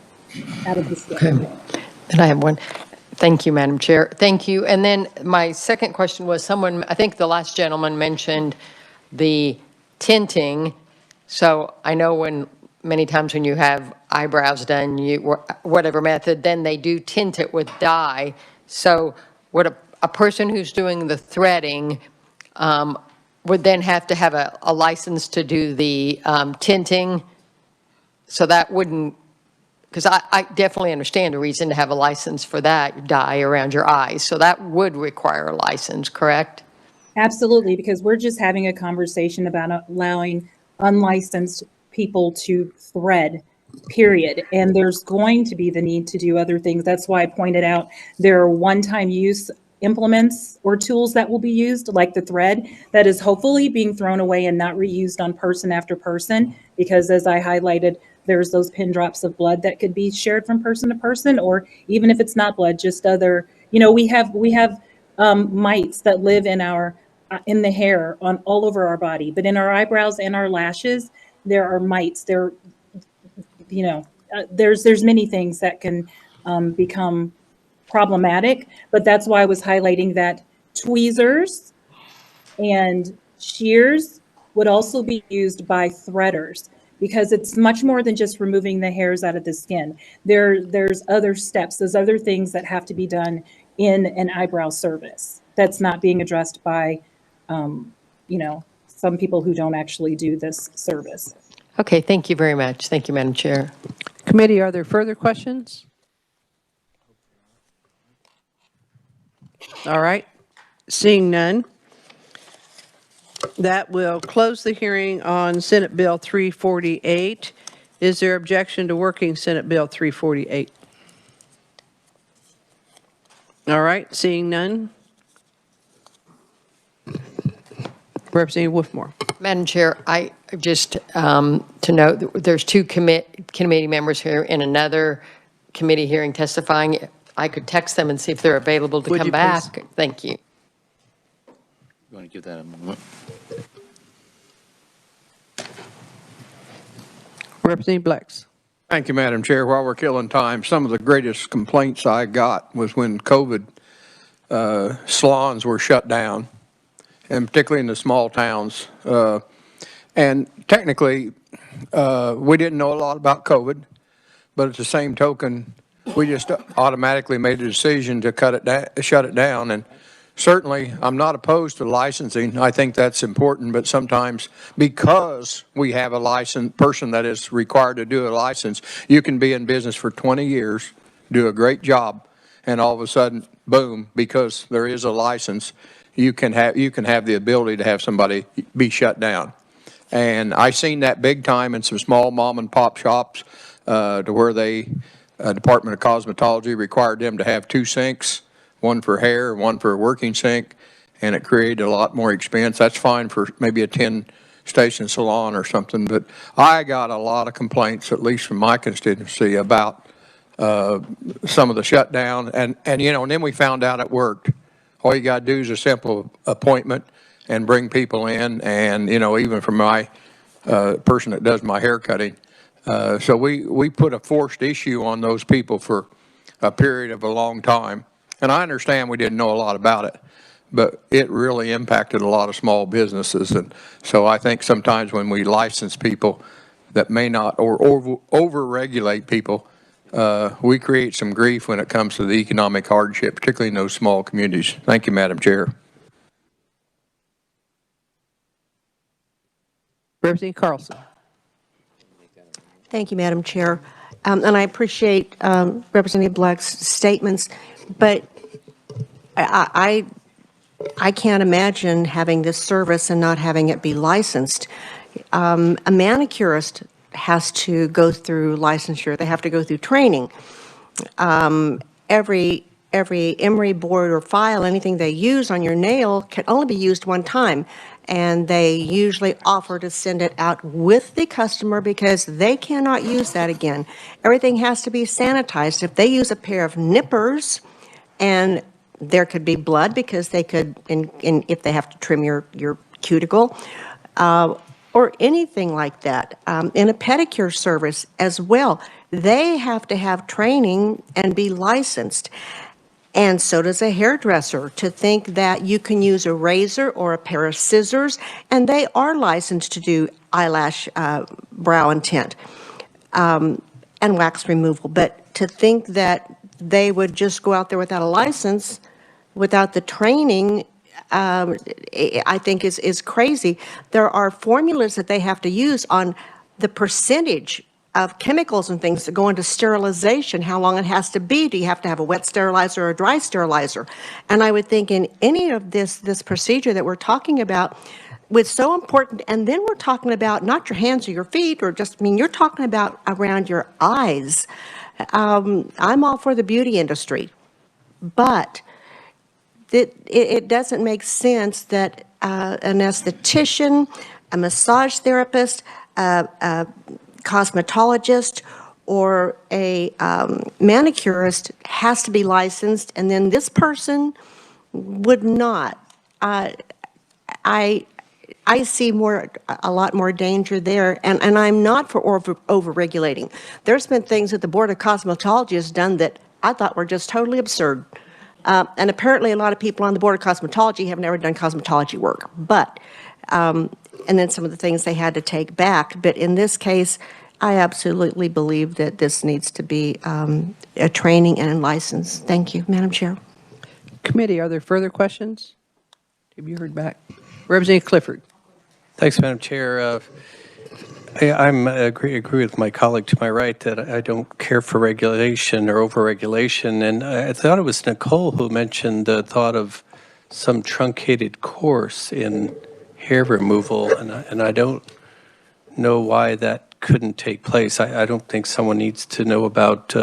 out of the skin. Okay. And I have one. Thank you, Madam Chair. Thank you. And then my second question was, I think the last gentleman mentioned the tinting. So I know many times when you have eyebrows done, whatever method, then they do tint it with dye. So would a person who's doing the threading would then have to have a license to do the tinting? So that wouldn't, because I definitely understand the reason to have a license for that, dye around your eyes. So that would require a license, correct? Absolutely, because we're just having a conversation about allowing unlicensed people to thread, period. And there's going to be the need to do other things. That's why I pointed out there are one-time use implements or tools that will be used, like the thread, that is hopefully being thrown away and not reused on person after person, because as I highlighted, there's those pin drops of blood that could be shared from person to person, or even if it's not blood, just other, we have mites that live in our in the hair on all over our body, but in our eyebrows and our lashes, there are mites. There's many things that can become problematic, but that's why I was highlighting that tweezers and shears would also be used by threaders, because it's much more than just removing the hairs out of the skin. There's other steps, there's other things that have to be done in an eyebrow service that's not being addressed by, some people who don't actually do this service. Okay, thank you very much. Thank you, Madam Chair. Committee, are there further questions? All right, seeing none, that will close the hearing on Senate Bill 348. Is there objection to working Senate Bill 348? All right, seeing none. Representative Wolfmore. Madam Chair, I just to note that there's two committee members here in another committee hearing testifying. I could text them and see if they're available to come back. Please? Thank you. You want to give that a moment? Representative Blex. Thank you, Madam Chair. While we're killing time, some of the greatest complaints I got was when COVID salons were shut down, and particularly in the small towns. And technically, we didn't know a lot about COVID, but at the same token, we just automatically made a decision to shut it down. And certainly, I'm not opposed to licensing. I think that's important, but sometimes because we have a licensed person that is required to do a license, you can be in business for 20 years, do a great job, and all of a sudden, boom, because there is a license, you can have the ability to have somebody be shut down. And I've seen that big time in some small mom and pop shops to where they, Department of Cosmetology required them to have 2 sinks, one for hair, one for a working sink, and it created a lot more expense. That's fine for maybe a 10-station salon or something, but I got a lot of complaints, at least from my constituency, about some of the shutdown, and then we found out it worked. All you got to do is a simple appointment and bring people in, and even from my person that does my hair cutting. So we put a forced issue on those people for a period of a long time. And I understand we didn't know a lot about it, but it really impacted a lot of small businesses. And so I think sometimes when we license people that may not, or over-regulate people, we create some grief when it comes to the economic hardship, particularly in those small communities. Thank you, Madam Chair. Representative Carlson. Thank you, Madam Chair. And I appreciate Representative Black's statements, but I can't imagine having this service and not having it be licensed. A manicurist has to go through licensure. They have to go through training. Every emery board or file, anything they use on your nail can only be used one time. And they usually offer to send it out with the customer because they cannot use that again. Everything has to be sanitized. If they use a pair of nippers, and there could be blood because they could, if they have to trim your cuticle, or anything like that. In a pedicure service as well, they have to have training and be licensed. And so does a hairdresser. To think that you can use a razor or a pair of scissors, and they are licensed to do eyelash, brow and tint, and wax removal. But to think that they would just go out there without a license, without the training, I think is crazy. There are formulas that they have to use on the percentage of chemicals and things that go into sterilization, how long it has to be. Do you have to have a wet sterilizer or a dry sterilizer? And I would think in any of this procedure that we're talking about, was so important, and then we're talking about not your hands or your feet, or just, you're talking about around your eyes. I'm all for the beauty industry, but it doesn't make sense that an esthetician, a massage therapist, a cosmetologist, or a manicurist has to be licensed, and then this person would not. I see a lot more danger there, and I'm not for over-regulating. There's been things that the Board of Cosmetology has done that I thought were just totally absurd. And apparently a lot of people on the Board of Cosmetology have never done cosmetology work. But, and then some of the things they had to take back. But in this case, I absolutely believe that this needs to be a training and a license. Thank you, Madam Chair. Committee, are there further questions? Have you heard back? Representative Clifford. Thanks, Madam Chair. I agree with my colleague to my right that I don't care for regulation or over-regulation. And I thought it was Nicole who mentioned the thought of some truncated course in hair removal. And I don't know why that couldn't take place. I don't think someone needs to know about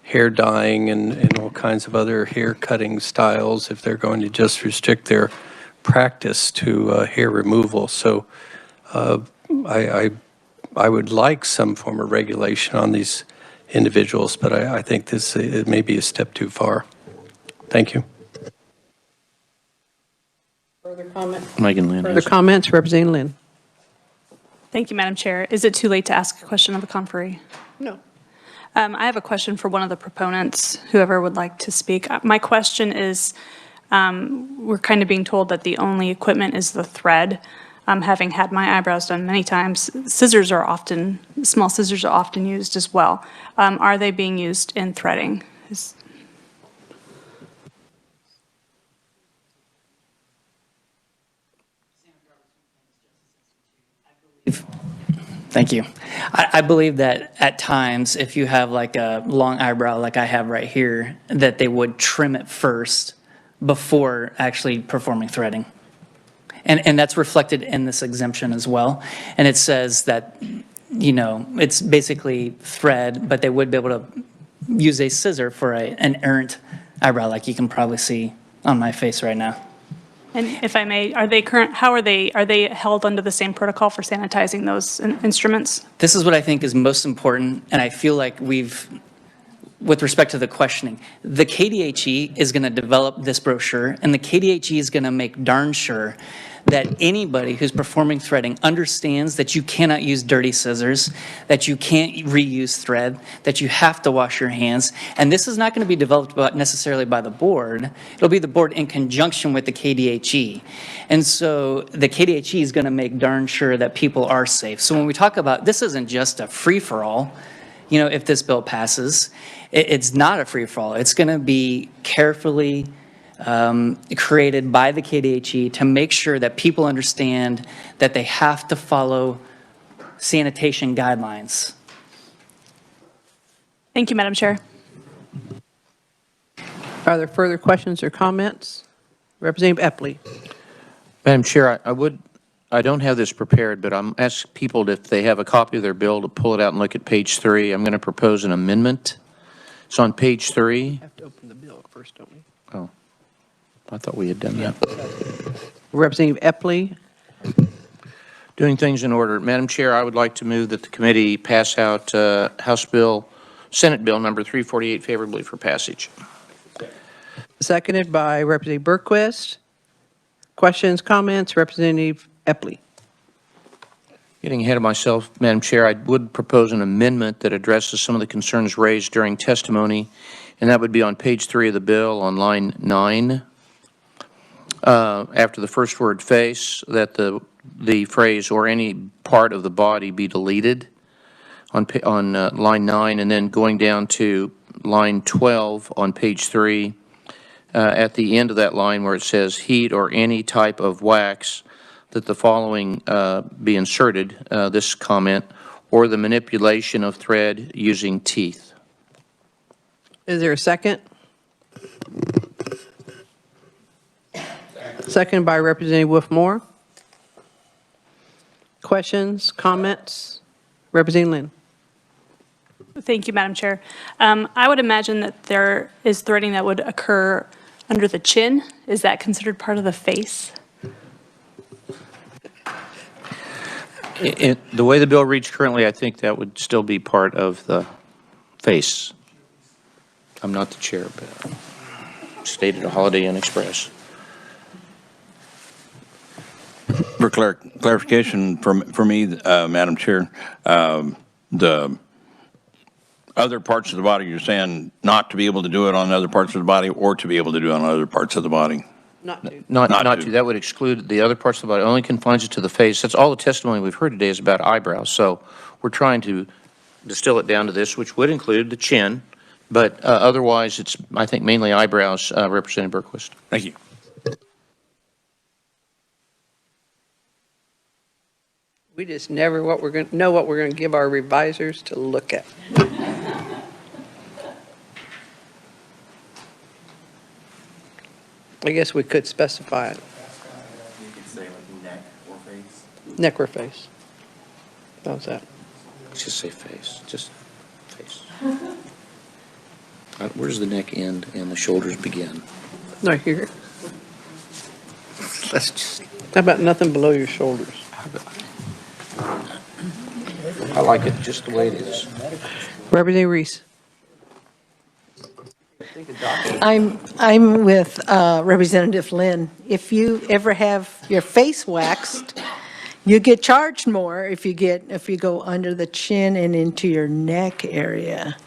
hair dyeing and all kinds of other hair cutting styles if they're going to just restrict their practice to hair removal. So I would like some form of regulation on these individuals, but I think it may be a step too far. Thank you. Further comments? Megan Lynn. Further comments, Representative Lynn. Thank you, Madam Chair. Is it too late to ask a question of the conferee? No. I have a question for one of the proponents, whoever would like to speak. My question is, we're kind of being told that the only equipment is the thread. Having had my eyebrows done many times, small scissors are often used as well. Are they being used in threading? Thank you. I believe that at times, if you have like a long eyebrow like I have right here, that they would trim it first before actually performing threading. And that's reflected in this exemption as well. And it says that, you know, it's basically thread, but they would be able to use a scissor for an errant eyebrow like you can probably see on my face right now. And if I may, are they held under the same protocol for sanitizing those instruments? This is what I think is most important, and I feel like with respect to the questioning, the KDHE is going to develop this brochure, and the KDHE is going to make darn sure that anybody who's performing threading understands that you cannot use dirty scissors, that you can't reuse thread, that you have to wash your hands. And this is not going to be developed necessarily by the board. It'll be the board in conjunction with the KDHE. And so the KDHE is going to make darn sure that people are safe. So when we talk about, this isn't just a free-for-all, you know, if this bill passes, it's not a free-for-all. It's going to be carefully created by the KDHE to make sure that people understand that they have to follow sanitation guidelines. Thank you, Madam Chair. Are there further questions or comments? Representative Epley. Madam Chair, I don't have this prepared, but I'm asking people if they have a copy of their bill to pull it out and look at page 3. I'm going to propose an amendment. It's on page 3. We have to open the bill first, don't we? Oh, I thought we had done that. Representative Epley. Doing things in order. Madam Chair, I would like to move that the committee pass out Senate Bill number 348 favorably for passage. Seconded by Representative Berquist. Questions, comments, Representative Epley. Getting ahead of myself, Madam Chair, I would propose an amendment that addresses some of the concerns raised during testimony, and that would be on page 3 of the bill on line 9. After the first word face, that the phrase or any part of the body be deleted on line 9, and then going down to line 12 on page 3, at the end of that line where it says heat or any type of wax, that the following be inserted, this comment, or the manipulation of thread using teeth. Is there a second? Second by Representative Wolf-Moore. Questions, comments? Representative Lynn. Thank you, Madam Chair. I would imagine that there is threading that would occur under the chin. Is that considered part of the face? The way the bill reads currently, I think that would still be part of the face. I'm not the chair, but stated a Holiday Inn Express. For clarification for me, Madam Chair, the other parts of the body, you're saying not to be able to do it on other parts of the body or to be able to do it on other parts of the body? Not to. Not to. That would exclude the other parts of the body, only confines it to the face. That's all the testimony we've heard today is about eyebrows. So we're trying to distill it down to this, which would include the chin, but otherwise it's, I think, mainly eyebrows, Representative Berquist. Thank you. We just never know what we're going to give our revisers to look at. I guess we could specify it. You could say like neck or face. Neck or face. How's that? Just say face, just face. Where does the neck end and the shoulders begin? Right here. Let's just. How about nothing below your shoulders? I like it just the way it is. Representative Reese. I'm with Representative Lynn. If you ever have your face waxed, you get charged more if you go under the chin and into your neck area.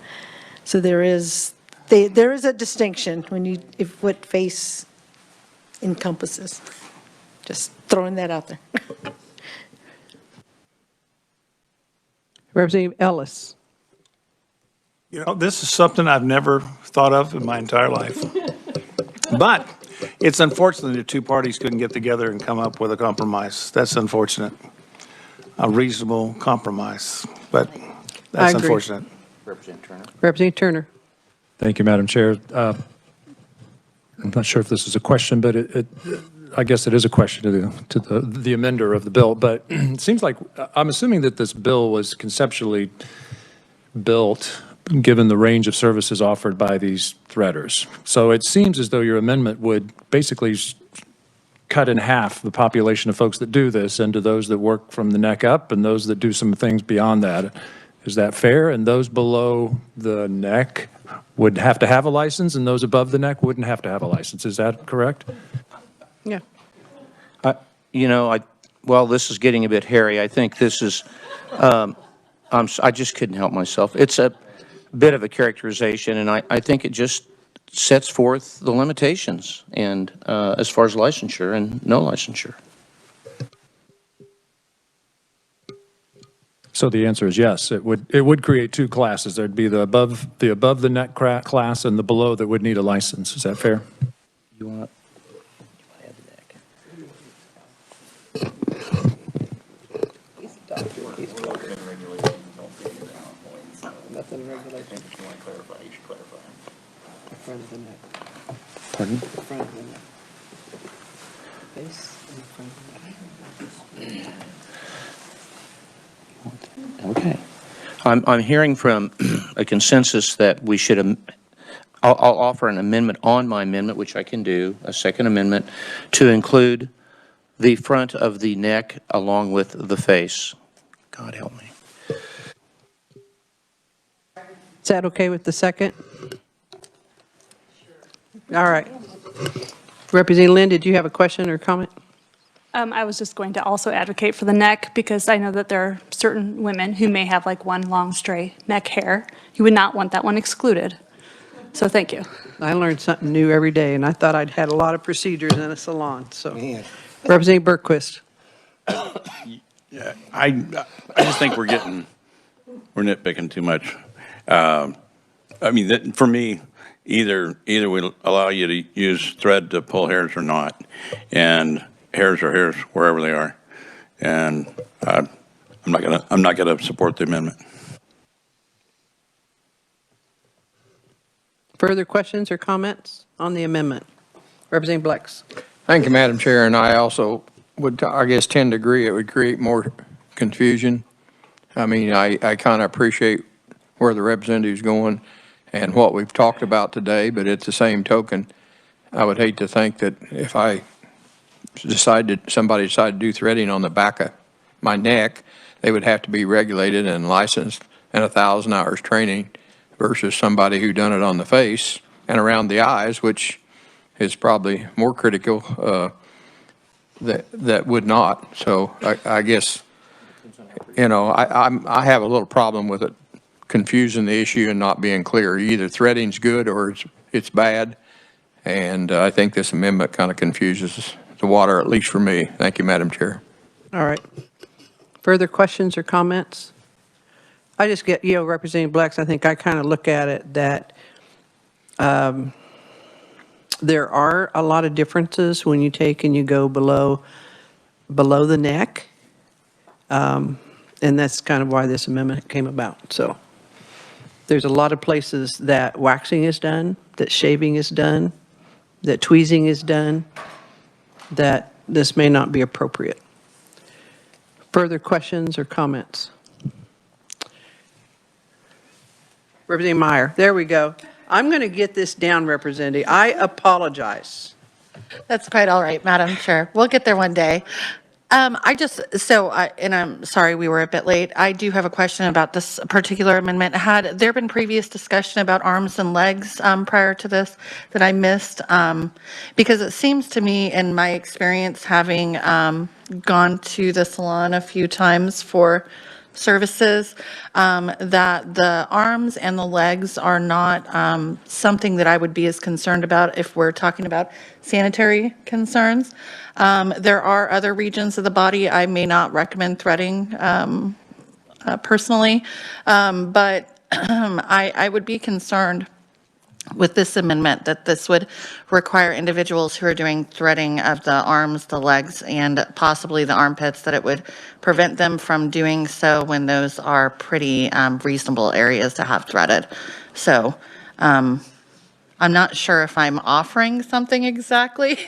So there is a distinction if what face encompasses. Just throwing that out there. Representative Ellis. You know, this is something I've never thought of in my entire life. But it's unfortunate that two parties couldn't get together and come up with a compromise. That's unfortunate. A reasonable compromise, but that's unfortunate. Representative Turner. Representative Turner. Thank you, Madam Chair. I'm not sure if this is a question, but I guess it is a question to the amender of the bill. But it seems like, I'm assuming that this bill was conceptually built given the range of services offered by these threaders. So it seems as though your amendment would basically cut in half the population of folks that do this into those that work from the neck up and those that do some things beyond that. Is that fair? And those below the neck would have to have a license, and those above the neck wouldn't have to have a license. Is that correct? Yeah. Well, this is getting a bit hairy. I think this is, I just couldn't help myself. It's a bit of a characterization, and I think it just sets forth the limitations and as far as licensure and no licensure. So the answer is yes. It would create two classes. There'd be the above the neck class and the below that would need a license. Is that fair? You want? Nothing regulated. If you want to clarify, you should clarify. The front of the neck. Pardon? The front of the neck. Face and the front of the neck. Okay. I'm hearing from a consensus that we should, I'll offer an amendment on my amendment, which I can do, a second amendment, to include the front of the neck along with the face. God help me. Is that okay with the second? All right. Representative Lynn, did you have a question or comment? I was just going to also advocate for the neck because I know that there are certain women who may have like one long stray neck hair. You would not want that one excluded. So thank you. I learned something new every day, and I thought I'd had a lot of procedures in a salon, so. Representative Berquist. Yeah, I just think we're nitpicking too much. I mean, for me, either we allow you to use thread to pull hairs or not, and hairs are hairs wherever they are, and I'm not gonna support the amendment. Further questions or comments on the amendment? Representative Blex. Thank you, Madam Chair, and I also would, I guess, tend to agree it would create more confusion. I mean, I kind of appreciate where the representative's going and what we've talked about today, but at the same token, I would hate to think that if somebody decided to do threading on the back of my neck, they would have to be regulated and licensed and 1,000 hours training versus somebody who done it on the face and around the eyes, which is probably more critical that would not. So I guess, you know, I have a little problem with it confusing the issue and not being clear. Either threading's good or it's bad. And I think this amendment kind of confuses the water, at least for me. Thank you, Madam Chair. All right. Further questions or comments? I just get, you know, Representative Blacks, I think I kind of look at it that there are a lot of differences when you take and you go below the neck. And that's kind of why this amendment came about. So there's a lot of places that waxing is done, that shaving is done, that tweezing is done, that this may not be appropriate. Further questions or comments? Representative Meyer, there we go. I'm going to get this down, Representative. I apologize. That's quite all right, Madam Chair. We'll get there one day. And I'm sorry we were a bit late. I do have a question about this particular amendment. Had there been previous discussion about arms and legs prior to this that I missed? Because it seems to me, in my experience, having gone to the salon a few times for services, that the arms and the legs are not something that I would be as concerned about if we're talking about sanitary concerns. There are other regions of the body I may not recommend threading personally, but I would be concerned with this amendment that this would require individuals who are doing threading of the arms, the legs, and possibly the armpits, that it would prevent them from doing so when those are pretty reasonable areas to have threaded. So I'm not sure if I'm offering something exactly,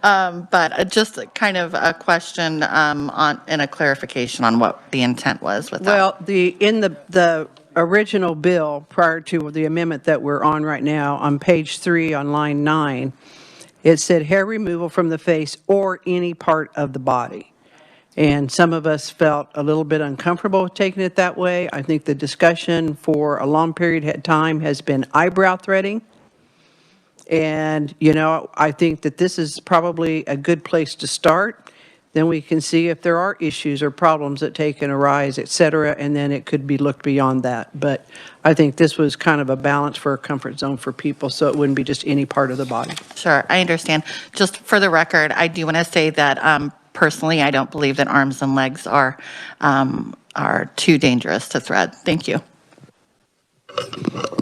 but just kind of a question and a clarification on what the intent was with that. Well, in the original bill prior to the amendment that we're on right now, on page 3 on line 9, it said hair removal from the face or any part of the body. And some of us felt a little bit uncomfortable with taking it that way. I think the discussion for a long period of time has been eyebrow threading. And, you know, I think that this is probably a good place to start. Then we can see if there are issues or problems that take and arise, et cetera, and then it could be looked beyond that. But I think this was kind of a balance for a comfort zone for people, so it wouldn't be just any part of the body. Sure, I understand. Just for the record, I do want to say that personally, I don't believe that arms and legs are too dangerous to thread. Thank you.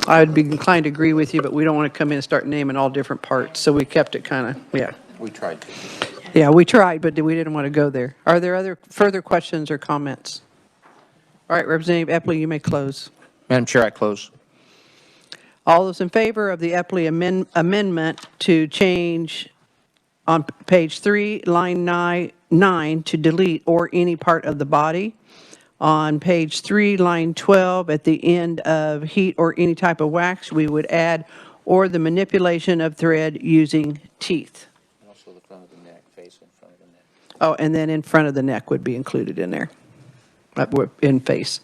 I would be inclined to agree with you, but we don't want to come in and start naming all different parts, so we kept it kind of, yeah. We tried to. Yeah, we tried, but we didn't want to go there. Are there other further questions or comments? All right, Representative Epley, you may close. Madam Chair, I close. All those in favor of the Epley amendment to change on page 3, line 9, to delete or any part of the body. On page 3, line 12, at the end of heat or any type of wax, we would add or the manipulation of thread using teeth. Also the front of the neck, face in front of the neck. Oh, and then in front of the neck would be included in there, in face.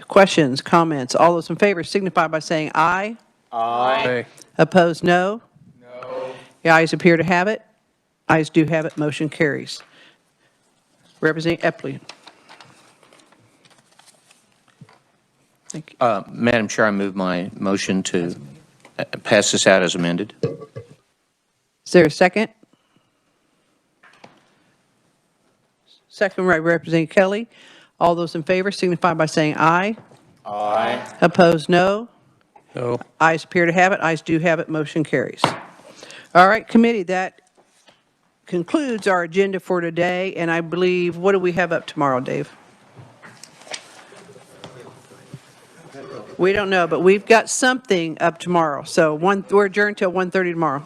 Questions, comments? All those in favor signify by saying aye. Aye. Opposed, no? No. The ayes appear to have it. Ayes do have it. Motion carries. Representative Epley. Thank you. Madam Chair, I move my motion to pass this out as amended. Is there a second? Second, right, Representative Kelly. All those in favor signify by saying aye. Aye. Opposed, no? No. Ayes appear to have it. Ayes do have it. Motion carries. All right, committee, that concludes our agenda for today. And I believe, what do we have up tomorrow, Dave? We don't know, but we've got something up tomorrow. So we're adjourned till 1:30 tomorrow.